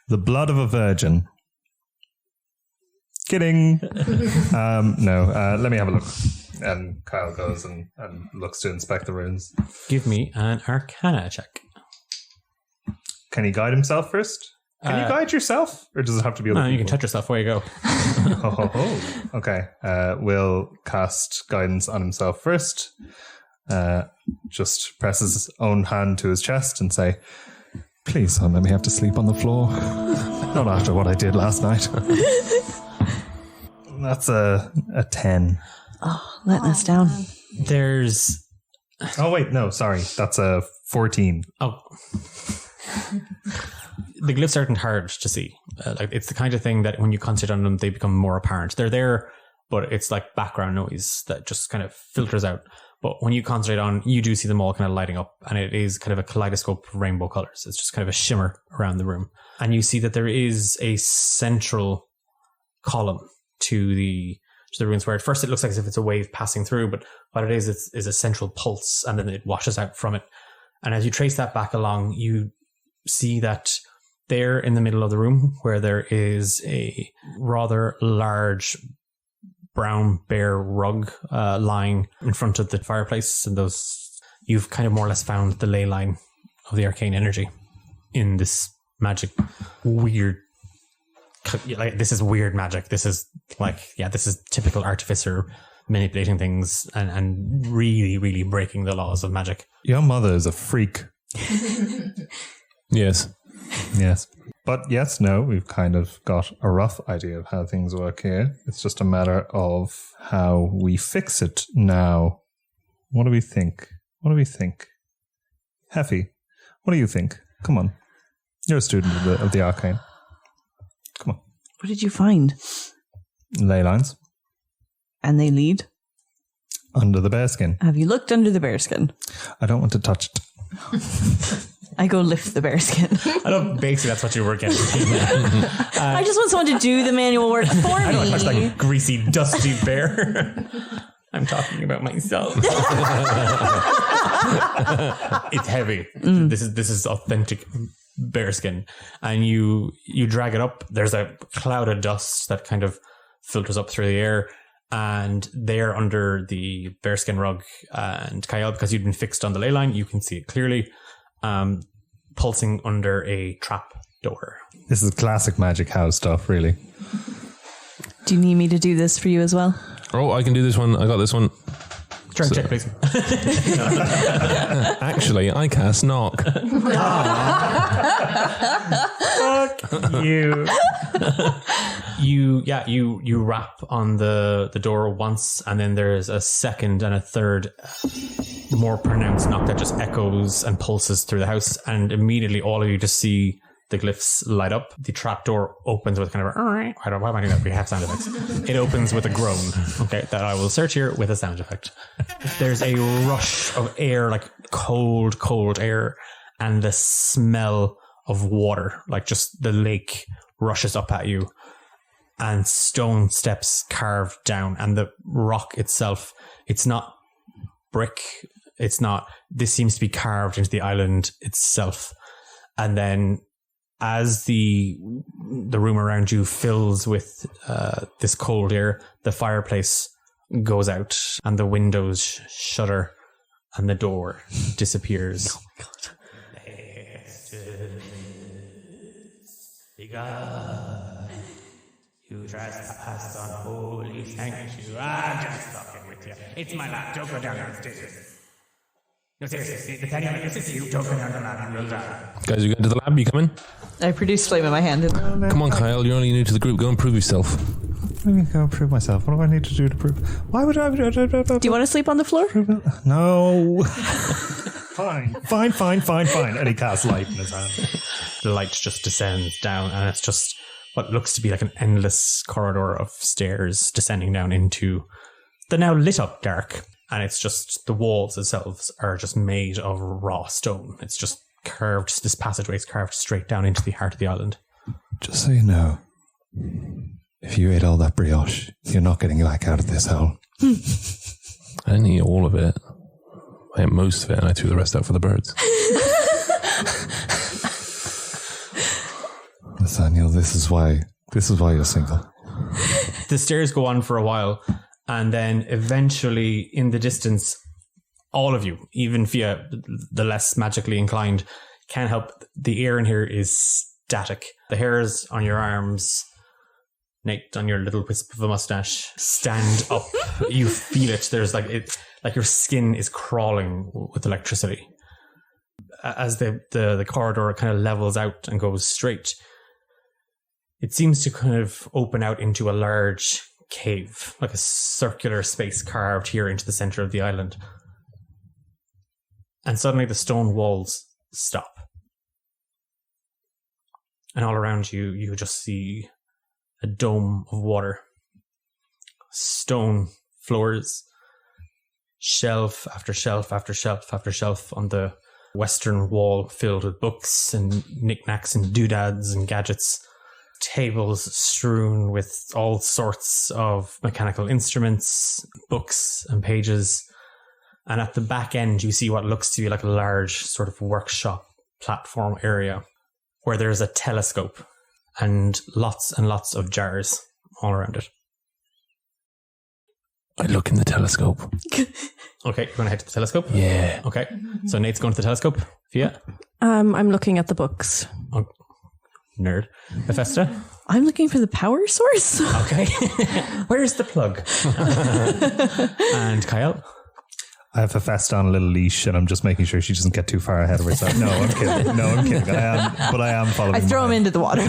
Speaker 5: the blood of a virgin. Kidding. No. Let me have a look. And Kyle goes and looks to inspect the runes.
Speaker 6: Give me an Arcana check.
Speaker 5: Can he guide himself first? Can you guide yourself? Or does it have to be other
Speaker 6: No,
Speaker 5: people?
Speaker 6: you can touch yourself. Where you go.
Speaker 5: Okay. We'll cast guidance on himself first. Just press his own hand to his chest and say, please don't let me have to sleep on the floor. Not after what I did last night. That's a 10.
Speaker 7: Oh, letting us down.
Speaker 6: There's...
Speaker 5: Oh, wait. No, sorry. That's a 14.
Speaker 6: Oh. The glyphs aren't hard to see. It's the kind of thing that when you concentrate on them, they become more apparent. They're there, but it's like background noise that just kind of filters out. But when you concentrate on, you do see them all kind of lighting up, and it is kind of a kaleidoscope of rainbow colors. It's just kind of a shimmer around the room. And you see that there is a central column to the ruins where at first it looks like as if it's a wave passing through, but what it is a central pulse, and then it washes out from it. And as you trace that back along, you see that there in the middle of the room where there is a rather large brown bear rug lying in front of the fireplace, and those you've kind of more or less found the ley line of the arcane energy in this magic weird. Like, this is weird magic. This is this is typical artificer manipulating things and really, really breaking the laws of magic.
Speaker 5: Your mother is a freak.
Speaker 1: Yes.
Speaker 5: Yes. But yes, no, we've kind of got a rough idea of how things work here. It's just a matter of how we fix it now. What do we think? Heffy, what do you think? Come on. You're a student of the arcane. Come on.
Speaker 7: What did you find?
Speaker 5: Ley lines.
Speaker 7: And they lead?
Speaker 5: Under the bearskin.
Speaker 7: Have you looked under the bearskin?
Speaker 5: I don't want to touch it.
Speaker 7: I go lift the bearskin.
Speaker 6: I don't basically that's what you were getting.
Speaker 7: I just want someone to do the manual work for me.
Speaker 6: I don't want to touch that greasy, dusty bear. I'm talking about myself. It's heavy. This is authentic bearskin, and you drag it up. There's a cloud of dust that kind of filters up through the air, and there under the bearskin rug and Cael, because you've been fixed on the ley line, you can see it clearly, pulsing under a trap door.
Speaker 5: This is classic magic house stuff, really.
Speaker 7: Do you need me to do this for you as well?
Speaker 1: Oh, I can do this one. I got this one.
Speaker 6: Try and check, please.
Speaker 1: Actually, I cast knock.
Speaker 5: Fuck you.
Speaker 6: You rap on the door once, and then there's a second and a third more pronounced knock that just echoes and pulses through the house, and immediately all of you just see the glyphs light up. The trap door opens with kind of why am I doing that? We have sound effects. It opens with a groan. Okay, that I will search here with a sound effect. There's a rush of air, like cold air, and the smell of water, like just the lake rushes up at you, and stone steps carved down, and the rock itself, it's not brick, this seems to be carved into the island itself. And then as the room around you fills with this cold air, the fireplace goes out, and the windows shudder, and the door disappears. Oh my God.
Speaker 3: Because you trespass on holy sanctuary. I'm just fucking with you. It's my lad. Don't go down the stairs. No, seriously, Nathaniel, if this is you, don't go down the lab, you will die.
Speaker 1: Guys, you going to the lab? You coming?
Speaker 7: I produce flame in my hand.
Speaker 1: Come on, Kyle. You're only new to the group. Go and prove yourself.
Speaker 5: Let me go prove myself. What do I need to do to prove? Why would I?
Speaker 7: Do you want to sleep on the floor?
Speaker 5: No. Fine. And he casts light in his hand.
Speaker 6: The light just descends down, and it's just what looks to be like an endless corridor of stairs descending down into the now lit up dark. And it's just the walls themselves are just made of raw stone. It's just curved. This passageway is carved straight down into the heart of the island.
Speaker 5: Just so you know, if you ate all that brioche, you're not getting back out of this hole.
Speaker 1: I didn't eat all of it. I ate most of it, and I threw the rest out for the birds.
Speaker 5: Nathaniel, this is why you're single.
Speaker 6: The stairs go on for a while, and then eventually in the distance, all of you, even Fia, the less magically inclined, can't help. The air in here is static. The hairs on your arms, Nate, on your little wisp of a mustache, stand up. You feel it. There's like your skin is crawling with electricity. As the corridor kind of levels out and goes straight, it seems to kind of open out into a large cave, like a circular space carved here into the center of the island. And suddenly the stone walls stop. And all around you, you just see a dome of water. Stone floors, shelf after shelf after shelf after shelf on the western wall filled with books and knickknacks and doodads and gadgets. Tables strewn with all sorts of mechanical instruments, books and pages. And at the back end, you see what looks to be like a large sort of workshop platform area where there's a telescope and lots of jars all around it.
Speaker 1: I look in the telescope.
Speaker 6: Okay, you want to head to the telescope?
Speaker 1: Yeah.
Speaker 6: Okay, so Nate's going to the telescope. Fia?
Speaker 7: I'm looking at the books.
Speaker 6: Oh, nerd. Hephaesta?
Speaker 7: I'm looking for the power source.
Speaker 6: Okay. Where's the plug? And Cael?
Speaker 5: I have Hephaesta on a little leash, and I'm just making sure she doesn't get too far ahead of herself. No, I'm kidding. I am following.
Speaker 7: I throw him into the water.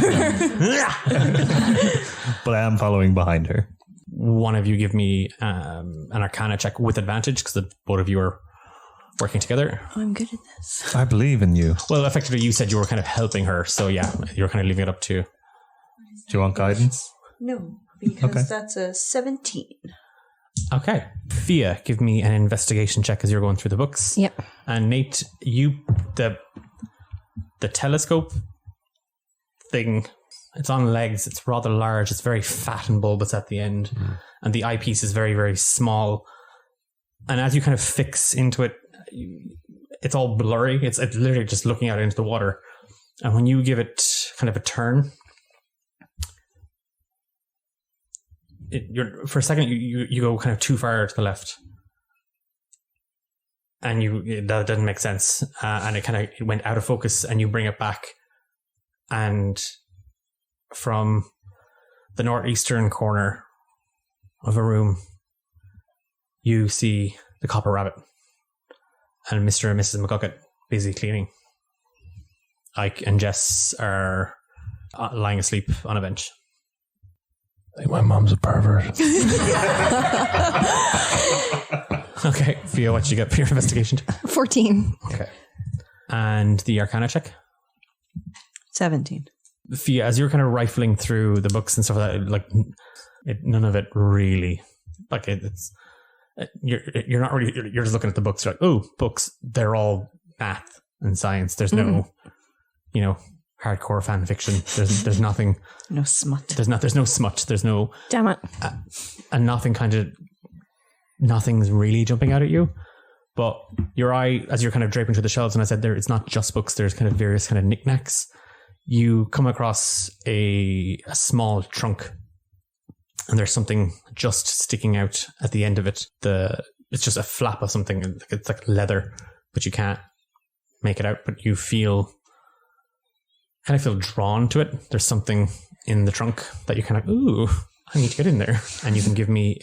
Speaker 5: But I am following behind her.
Speaker 6: One of you give me an Arcana check with advantage because both of you are working together.
Speaker 7: I'm good at this.
Speaker 5: I believe in you.
Speaker 6: Well, effectively, you said you were kind of helping her, so yeah, you're kind of leaving it up to.
Speaker 5: Do you want guidance?
Speaker 7: No, because
Speaker 5: Okay.
Speaker 7: that's a 17.
Speaker 6: Okay. Fia, give me an investigation check as you're going through the books.
Speaker 4: Yep.
Speaker 6: And Nate, the telescope thing, it's on legs. It's rather large. It's very fat and bulbous at the end. And the eyepiece is very, very small. And as you kind of fix into it, it's all blurry. It's literally just looking out into the water. And when you give it kind of a turn, for a second you go kind of too far to the left, and that doesn't make sense, and it went out of focus, and you bring it back, and from the northeastern corner of a room you see the Copper Rabbit and Mr. and Mrs. McGucket busy cleaning. Ike and Jess are lying asleep on a bench.
Speaker 1: I think my mom's a pervert.
Speaker 6: Okay, Fia, what did you get for your investigation?
Speaker 4: 14.
Speaker 6: Okay. And the Arcana check?
Speaker 7: 17.
Speaker 6: Fia, as you're kind of rifling through the books and stuff like that, none of it really, it's, you're not really, you're just looking at the books, you're like, oh, books, they're all math and science. There's no, hardcore fan fiction. There's nothing.
Speaker 7: No smut.
Speaker 6: There's no smut. There's no.
Speaker 4: Damn it.
Speaker 6: And nothing's really jumping out at you. But your eye, as you're kind of draping through the shelves, and I said it's not just books. There's kind of various kind of knickknacks. You come across a small trunk, and there's something just sticking out at the end of it. It's just a flap of something. It's like leather, but you can't make it out. But you feel kind of feel drawn to it. There's something in the trunk that you kind of, ooh, I need to get in there. And you can give me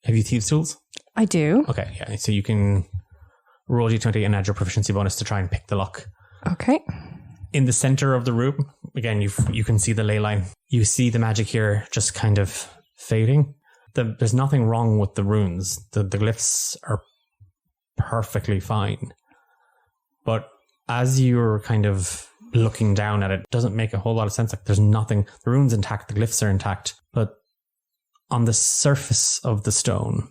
Speaker 6: have you thieves' tools?
Speaker 4: I do.
Speaker 6: Okay, yeah. So you can roll d20 and add your proficiency bonus to try and pick the lock.
Speaker 4: Okay.
Speaker 6: In the center of the room, again, you can see the ley line. You see the magic here just kind of fading. There's nothing wrong with the runes. The glyphs are perfectly fine. But as you're kind of looking down at it, it doesn't make a whole lot of sense. Like there's nothing, the rune's intact, the glyphs are intact. But on the surface of the stone,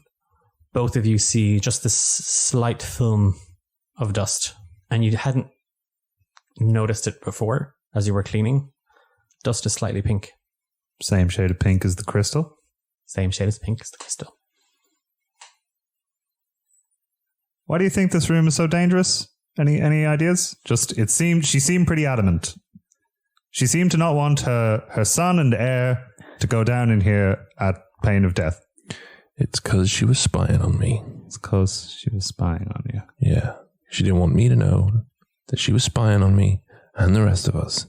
Speaker 6: both of you see just this slight film of dust. And you hadn't noticed it before as you were cleaning. Dust is slightly pink.
Speaker 5: Same shade of pink as the crystal.
Speaker 6: Same shade as pink as the crystal.
Speaker 5: Why do you think this room is so dangerous? Any ideas? She seemed pretty adamant. She seemed to not want her son and heir to go down in here at pain of death.
Speaker 1: It's because she was spying on me.
Speaker 5: It's because she was spying on you.
Speaker 1: Yeah. She didn't want me to know that she was spying on me and the rest of us.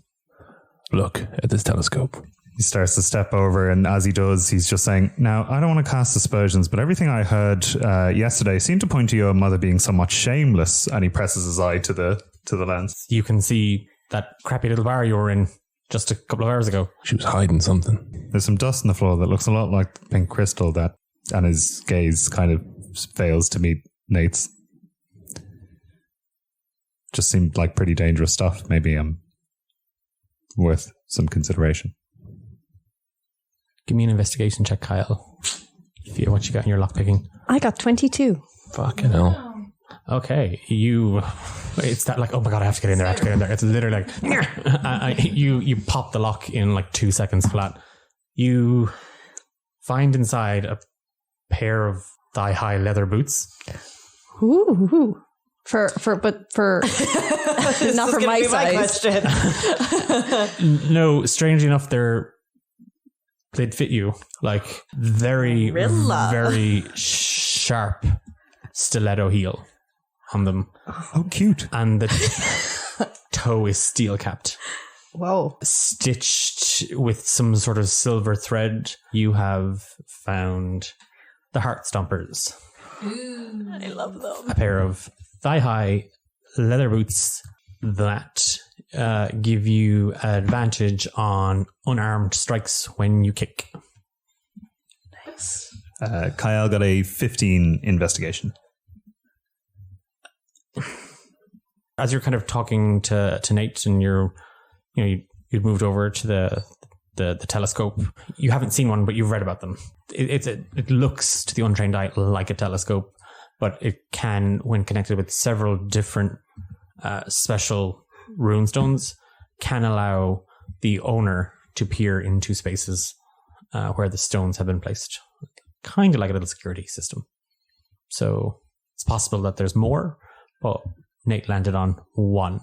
Speaker 1: Look at this telescope.
Speaker 5: He starts to step over, and as he does, he's just saying, now, I don't want to cast aspersions, but everything I heard yesterday seemed to point to your mother being somewhat shameless, and he presses his eye to the lens.
Speaker 6: You can see that crappy little bar you were in just a couple of hours ago.
Speaker 1: She was hiding something.
Speaker 5: There's some dust on the floor that looks a lot like the pink crystal and his gaze kind of fails to meet Nate's. Just seemed like pretty dangerous stuff. Maybe worth some consideration.
Speaker 6: Give me an investigation check, Kyle. Fia, what you got in your lockpicking?
Speaker 4: I got 22.
Speaker 1: Fucking hell.
Speaker 6: Okay, it's that like, oh my god, I have to get in there, It's literally like, you pop the lock in like 2 seconds flat. You find inside a pair of thigh-high leather boots.
Speaker 4: Ooh. For not for my size.
Speaker 6: No, strangely enough, they'd fit you like very, very sharp stiletto heel on them.
Speaker 5: Oh, cute.
Speaker 6: And the toe is steel capped.
Speaker 7: Whoa.
Speaker 6: Stitched with some sort of silver thread. You have found the Heart Stompers.
Speaker 7: I love them.
Speaker 6: A pair of thigh-high leather boots that give you advantage on unarmed strikes when you kick.
Speaker 7: Nice.
Speaker 5: Cael got a 15 investigation.
Speaker 6: As you're kind of talking to Nate, and you'd moved over to the telescope. You haven't seen one, but you've read about them. It looks to the untrained eye like a telescope, but it can, when connected with several different special runestones, can allow the owner to peer into spaces where the stones have been placed, kind of like a little security system. So it's possible that there's more, but Nate landed on one.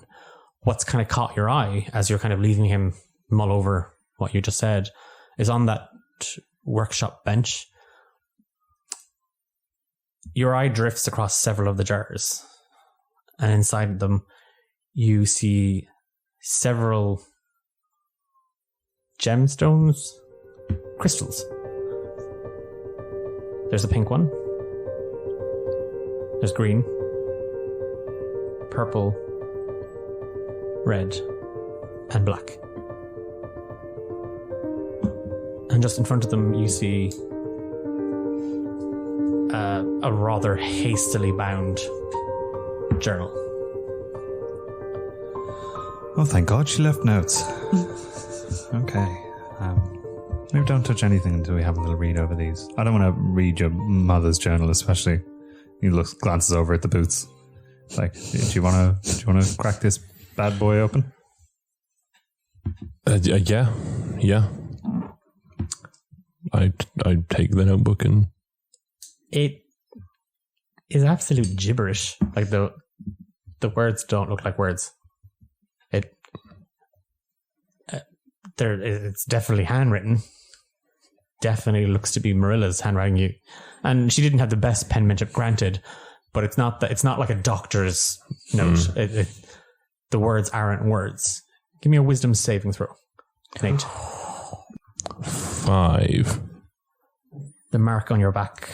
Speaker 6: What's kind of caught your eye as you're kind of leaving him mull over what you just said is on that workshop bench. Your eye drifts across several of the jars, and inside them you see several gemstones, crystals. There's a pink one. There's green, purple, red, and black. And just in front of them you see a rather hastily bound journal.
Speaker 5: Oh, thank God she left notes. Okay. Maybe don't touch anything until we have a little read over these. I don't want to read your mother's journal, especially. He glances over at the boots. Like, do you want to crack this bad boy open?
Speaker 1: Yeah. I'd take the notebook and...
Speaker 6: It is absolute gibberish. Like the words don't look like words. It's definitely handwritten. Definitely looks to be Marilla's handwriting. And she didn't have the best penmanship, granted, but it's not like a doctor's note. The words aren't words. Give me a wisdom saving throw. Nate.
Speaker 1: 5.
Speaker 6: The mark on your back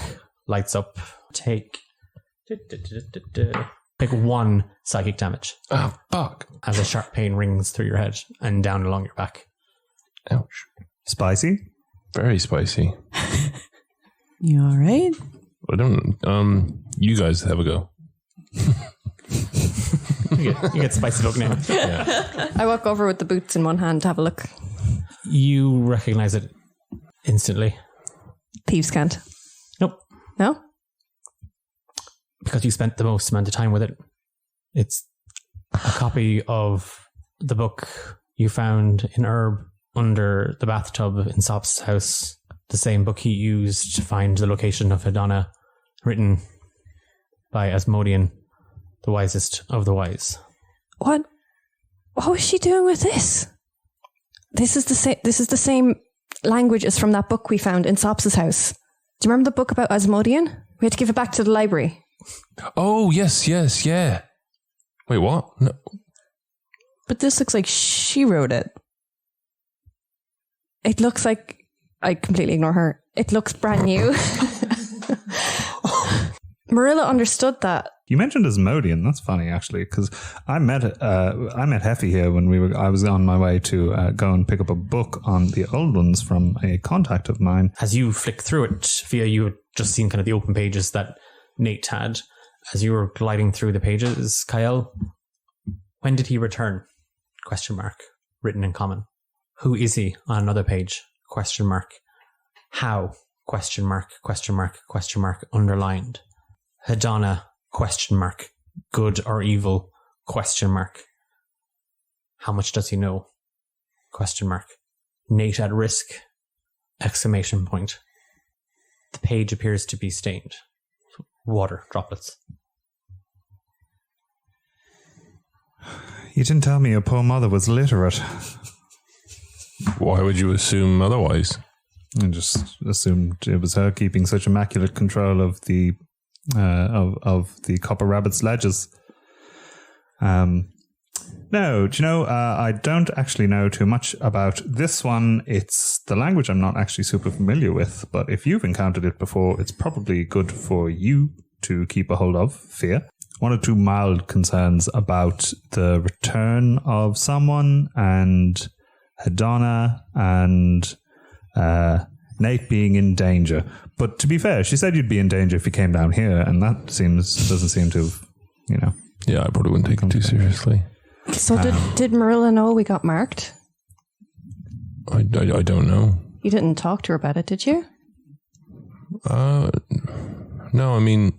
Speaker 6: lights up. Take 1 psychic damage
Speaker 1: Oh, fuck.
Speaker 6: as a sharp pain rings through your head and down along your back.
Speaker 1: Ouch.
Speaker 5: Spicy?
Speaker 1: Very spicy.
Speaker 7: You all right?
Speaker 1: I don't. You guys have a go.
Speaker 6: You get spicy look now.
Speaker 1: Yeah.
Speaker 4: I walk over with the boots in one hand to have a look.
Speaker 6: You recognize it instantly.
Speaker 4: Thieves can't.
Speaker 6: Nope.
Speaker 4: No?
Speaker 6: Because you spent the most amount of time with it. It's a copy of the book you found in Herb under the bathtub in Sop's house. The same book he used to find the location of Hedona, written by Asmodean, the wisest of the wise.
Speaker 4: What was she doing with this? This is the same language as from that book we found in Sop's house. Do you remember the book about Asmodean? We had to give it back to the library.
Speaker 1: Oh, yes, yeah. Wait, what? No.
Speaker 7: But this looks like she wrote it.
Speaker 4: It looks like... I completely ignore her. It looks brand new. Marilla understood that.
Speaker 5: You mentioned Asmodean. That's funny, actually, because I met Heffy here when I was on my way to go and pick up a book on the old ones from a contact of mine.
Speaker 6: As you flick through it, Fia, you had just seen kind of the open pages that Nate had. As you were gliding through the pages, Cael, when did he return? ? Written in common. Who is he on another page? ? How? ? Underlined. Hedona ? Good or evil ? How much does he know? ? Nate at risk ? The page appears to be stained. Water droplets.
Speaker 5: You didn't tell me your poor mother was literate.
Speaker 1: Why would you assume otherwise?
Speaker 5: I just assumed it was her keeping such immaculate control of the Copper Rabbit's ledgers. No, do you know, I don't actually know too much about this one. It's the language I'm not actually super familiar with, but if you've encountered it before, it's probably good for you to keep a hold of, Fia. One or two mild concerns about the return of someone and Hedona and Nate being in danger. But to be fair, she said you'd be in danger if you came down here, and that doesn't seem to have,
Speaker 1: Yeah, I probably wouldn't take it too seriously.
Speaker 4: So did Marilla know we got marked?
Speaker 1: I don't know.
Speaker 4: You didn't talk to her about it, did you?
Speaker 1: No, I mean,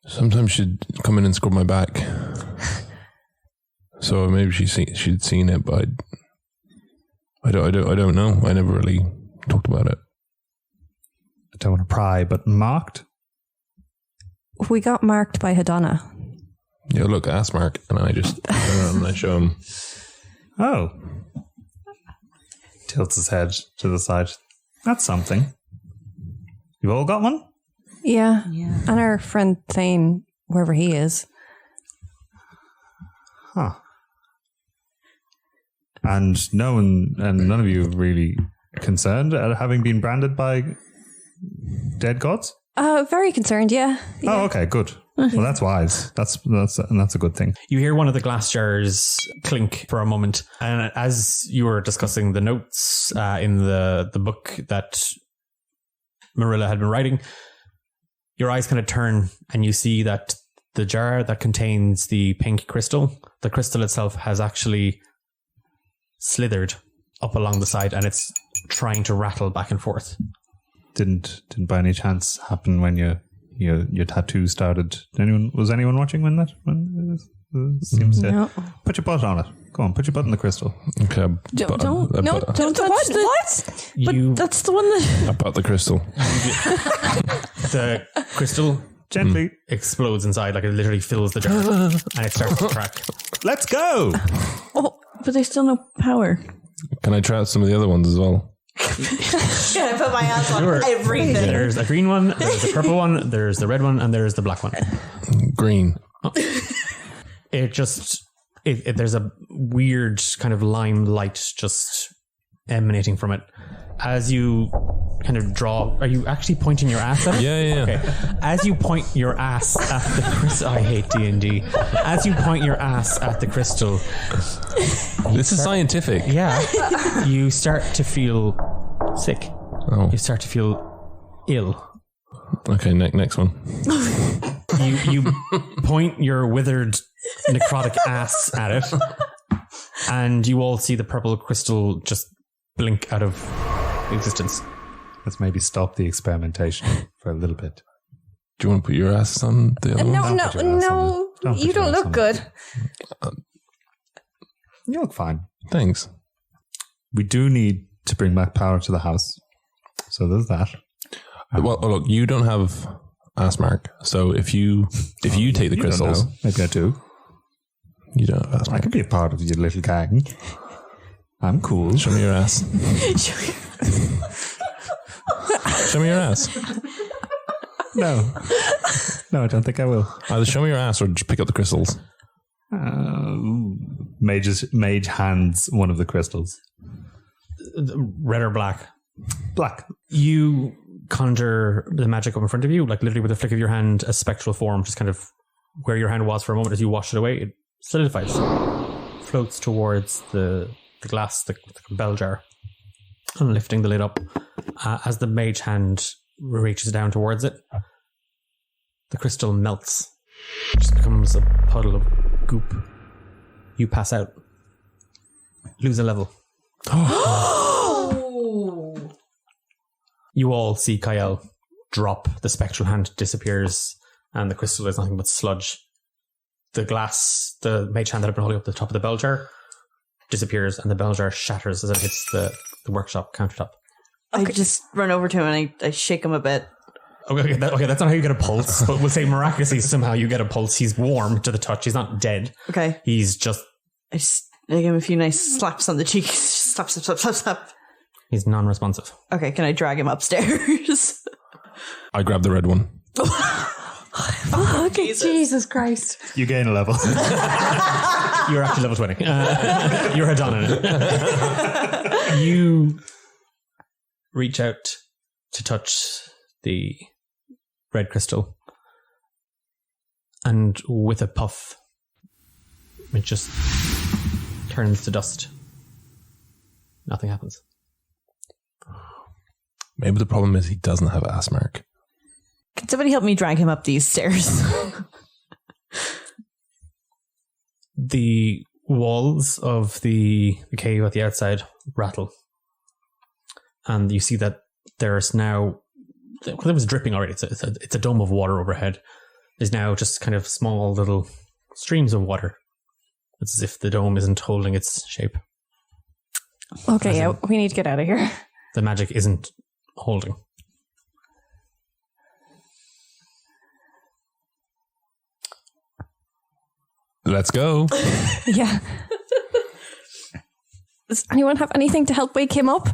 Speaker 1: sometimes she'd come in and scrub my back. So maybe she'd seen it, but I don't know. I never really talked about it.
Speaker 5: I don't want to pry, but marked?
Speaker 4: We got marked by Hedona.
Speaker 1: Yeah, look, ask Mark, and I just turn around and I show him.
Speaker 5: Oh. Tilts his head to the side. That's something. You've all got one?
Speaker 4: Yeah. And our friend Thane, wherever he is.
Speaker 5: Huh. And none of you are really concerned at having been branded by dead gods?
Speaker 4: Very concerned, yeah.
Speaker 5: Oh, okay, good. Well, that's wise. That's a good thing.
Speaker 6: You hear one of the glass jars clink for a moment, and as you were discussing the notes in the book that Marilla had been writing, your eyes kind of turn and you see that the jar that contains the pink crystal, the crystal itself has actually slithered up along the side, and it's trying to rattle back and forth.
Speaker 5: Didn't by any chance happen when your tattoo started? Was anyone watching when seems to
Speaker 4: No.
Speaker 5: put your butt on it? Go on, put your butt in the crystal.
Speaker 1: Okay,
Speaker 7: Don't touch what? But that's the one that...
Speaker 1: about the crystal.
Speaker 6: The crystal
Speaker 5: Gently.
Speaker 6: explodes inside, like it literally fills the jar, and it starts to crack.
Speaker 5: Let's go.
Speaker 7: Oh, but there's still no power.
Speaker 1: Can I try out some of the other ones as well?
Speaker 7: Yeah, I put my hands on
Speaker 6: Sure.
Speaker 7: everything.
Speaker 6: There's a green one, there's a purple one, there's the red one, and there's the black one.
Speaker 1: Green.
Speaker 6: It just There's a weird kind of lime light just emanating from it. As you kind of draw, are you actually pointing your ass at it?
Speaker 1: Yeah.
Speaker 6: Okay. As you point your ass at the crystal, I hate D&D. As you point your ass at the crystal,
Speaker 1: This is scientific.
Speaker 6: yeah, you start to feel sick.
Speaker 1: Oh.
Speaker 6: You start to feel ill.
Speaker 1: Okay, next one.
Speaker 6: You point your withered, necrotic ass at it, and you all see the purple crystal just blink out of existence.
Speaker 5: Let's maybe stop the experimentation for a little bit.
Speaker 1: Do you want to put your ass on the other one?
Speaker 5: Don't put your ass on it. Don't put
Speaker 4: You
Speaker 5: your
Speaker 4: don't
Speaker 5: ass
Speaker 4: look
Speaker 5: on
Speaker 4: good.
Speaker 5: You look fine.
Speaker 1: Thanks.
Speaker 5: We do need to bring back power to the house. So there's that.
Speaker 1: Well, look, you don't have ass mark, so if you take the
Speaker 5: You don't
Speaker 1: crystals,
Speaker 5: know. Maybe I do.
Speaker 1: you don't have ass
Speaker 5: I
Speaker 1: mark.
Speaker 5: can be a part of your little gang. I'm cool.
Speaker 1: Show me your ass. Show me your ass.
Speaker 5: No. No, I don't think I will.
Speaker 1: Either show me your ass or just pick up the crystals.
Speaker 5: Mage hands one of the crystals.
Speaker 6: Red or black?
Speaker 5: Black.
Speaker 6: You conjure the magic up in front of you, like literally with a flick of your hand, a spectral form, just kind of where your hand was for a moment. As you wash it away, it solidifies, floats towards the glass, the bell jar, and lifting the lid up. As the mage hand reaches down towards it, the crystal melts. It just becomes a puddle of goop. You pass out. Lose a level. You all see Cael drop. The spectral hand disappears, and the crystal is nothing but sludge. The glass, the mage hand that had been holding up the top of the bell jar, disappears, and the bell jar shatters as it hits the workshop countertop.
Speaker 7: I just run over to him and I shake him a bit.
Speaker 6: Okay, that's not how you get a pulse, but we'll say miraculously somehow you get a pulse. He's warm to the touch. He's not dead.
Speaker 7: Okay.
Speaker 6: He's just...
Speaker 7: I give him a few nice slaps on the cheeks. Slap, slap, slap, slap, slap.
Speaker 6: He's non-responsive.
Speaker 7: Okay, can I drag him upstairs?
Speaker 1: I grab the red one.
Speaker 4: Okay, Jesus Christ.
Speaker 5: You gain a level.
Speaker 6: You're actually level 20. You're a don in it. You reach out to touch the red crystal, and with a puff, it just turns to dust. Nothing happens.
Speaker 1: Maybe the problem is he doesn't have ass mark.
Speaker 7: Can somebody help me drag him up these stairs?
Speaker 6: The walls of the cave at the outside rattle, and you see that there's now, well, it was dripping already. It's a dome of water overhead. There's now just kind of small little streams of water. It's as if the dome isn't holding its shape.
Speaker 4: Okay, yeah, we need to get out of here.
Speaker 6: The magic isn't holding.
Speaker 1: Let's go.
Speaker 4: Yeah. Does anyone have anything to help wake him up?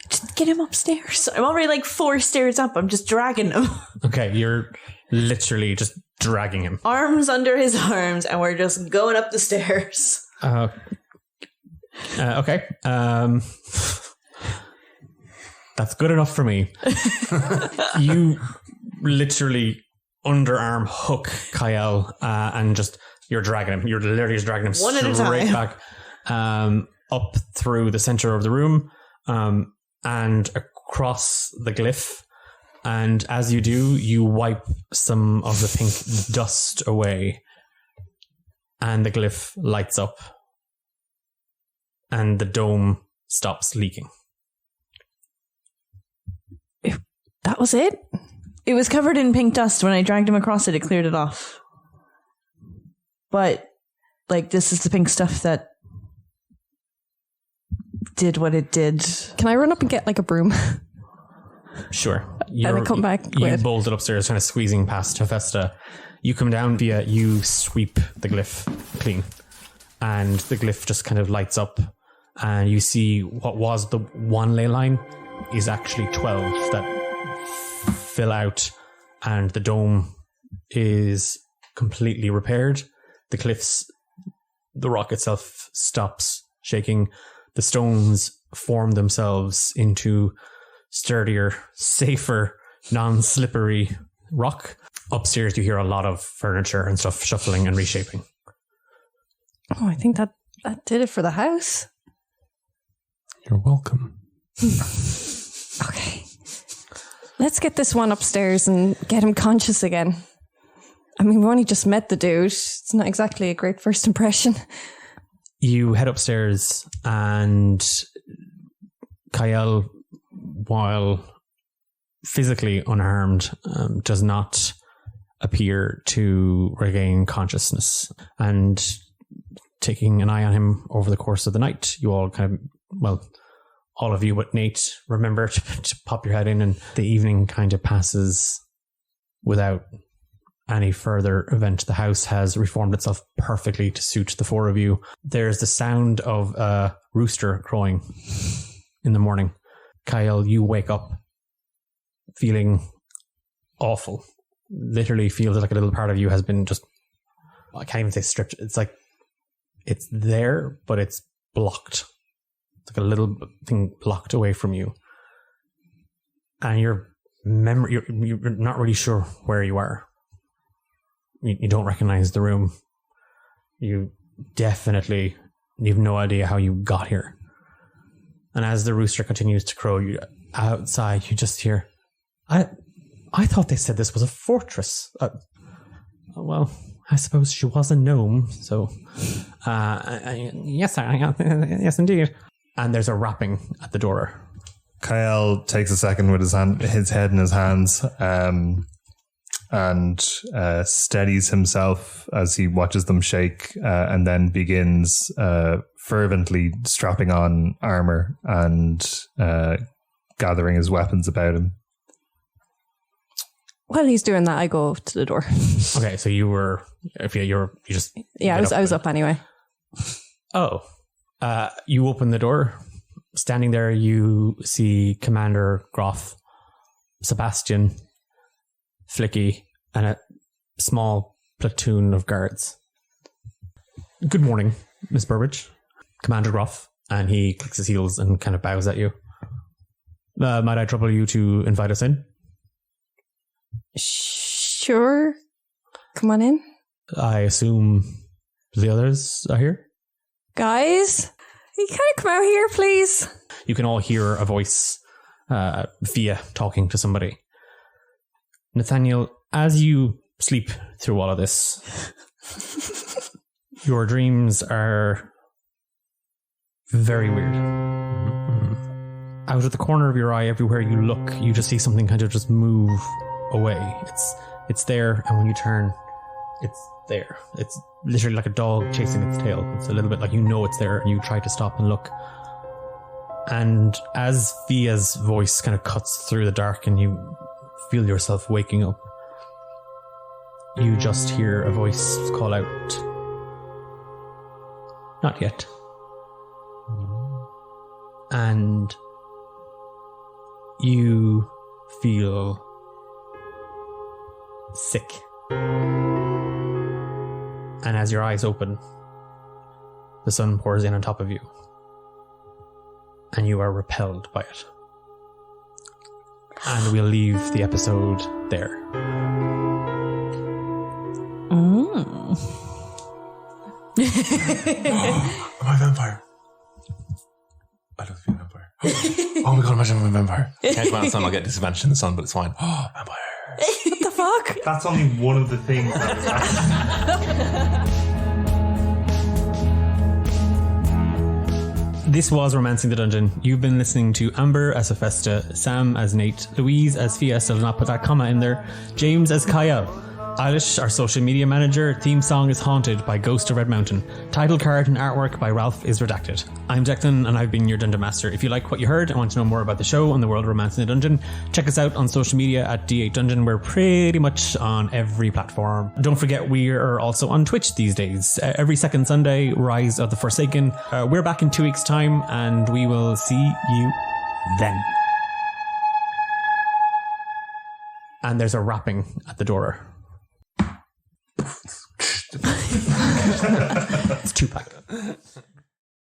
Speaker 7: Just get him upstairs. I'm already like 4 stairs up. I'm just dragging him.
Speaker 6: Okay, you're literally just dragging him.
Speaker 7: Arms under his arms, and we're just going up the stairs.
Speaker 6: Okay. That's good enough for me. You literally underarm hook Cael and just, you're dragging him. You're literally just dragging him
Speaker 7: One at a
Speaker 6: straight
Speaker 7: time.
Speaker 6: back up through the center of the room and across the glyph. And as you do, you wipe some of the pink dust away, and the glyph lights up, and the dome stops leaking.
Speaker 4: That was it?
Speaker 7: It was covered in pink dust. When I dragged him across it, it cleared it off. But, like, this is the pink stuff that did what it did.
Speaker 4: Can I run up and get like a broom?
Speaker 6: Sure.
Speaker 4: And I come back
Speaker 6: You
Speaker 4: with...
Speaker 6: bolted upstairs, kind of squeezing past Hephaesta. You come down via, you sweep the glyph clean. And the glyph just kind of lights up. And you see what was the one ley line is actually 12 that fill out. And the dome is completely repaired. The cliffs The rock itself stops shaking. The stones form themselves into sturdier, safer, non-slippery rock. Upstairs, you hear a lot of furniture and stuff shuffling and reshaping.
Speaker 4: Oh, I think that did it for the house.
Speaker 1: You're welcome.
Speaker 4: Okay. Let's get this one upstairs and get him conscious again. I mean, we've only just met the dude. It's not exactly a great first impression.
Speaker 6: You head upstairs and Cael, while physically unharmed, does not appear to regain consciousness. And taking an eye on him over the course of the night, you all kind of, well, all of you but Nate, remember to pop your head in, and the evening kind of passes without any further event. The house has reformed itself perfectly to suit the four of you. There's the sound of a rooster crowing in the morning. Cael, you wake up feeling awful. Literally feels like a little part of you has been just, I can't even say stripped. It's like it's there, but it's blocked. It's like a little thing blocked away from you. And you're not really sure where you are. You don't recognize the room. You've no idea how you got here. And as the rooster continues to crow, outside you just hear, I thought they said this was a fortress. Well, I suppose she was a gnome, so yes, yes indeed. And there's a rapping at the door.
Speaker 5: Cael takes a second with his head in his hands, and steadies himself as he watches them shake, and then begins fervently strapping on armor and gathering his weapons about him.
Speaker 4: While he's doing that, I go to the door.
Speaker 6: Okay, so you just
Speaker 4: I was up anyway.
Speaker 6: Oh, you open the door. Standing there, you see Commander Groff, Sebastian, Flicky, and a small platoon of guards. Good morning, Miss Burbage. Commander Groff, and he clicks his heels and kind of bows at you. Might I trouble you to invite us in?
Speaker 4: Sure. Come on in.
Speaker 6: I assume the others are here?
Speaker 4: Guys, you kind of come out here, please.
Speaker 6: You can all hear a voice, Fia talking to somebody. Nathaniel, as you sleep through all of this, your dreams are very weird. Out of the corner of your eye, everywhere you look, you just see something kind of just move away. It's there, and when you turn, it's there. It's literally like a dog chasing its tail. It's a little bit like it's there, and you try to stop and look. And as Fia's voice kind of cuts through the dark and you feel yourself waking up, you just hear a voice call out, "Not yet." And you feel sick. And as your eyes open, the sun pours in on top of you, and you are repelled by it. And we'll leave the episode there.
Speaker 7: Mm.
Speaker 1: Am I a vampire? I don't feel a vampire. Oh my god, imagine I'm a vampire. Can't go out in the sun, I'll get disadvantaged in the sun, but it's fine. Oh, vampire.
Speaker 4: What the fuck?
Speaker 5: That's only one of the things that is happening.
Speaker 6: This was Romancing the Dungeon. You've been listening to Amber as Hephaesta, Sam as Nate, Louise as Fia, still did not put that comma in there, James as Cael, Eilish, our social media manager. Theme song is Haunted by Ghost of Red Mountain. Title card and artwork by Ralph is redacted. I'm Declan, and I've been your Dungeon Master. If you like what you heard and want to know more about the show and the world of Romancing the Dungeon, check us out on social media at D8 Dungeon. We're pretty much on every platform. Don't forget, we are also on Twitch these days. Every second Sunday, Rise of the Forsaken. We're back in 2 weeks' time, and we will see you then. And there's a rapping at the door. It's 2-pack.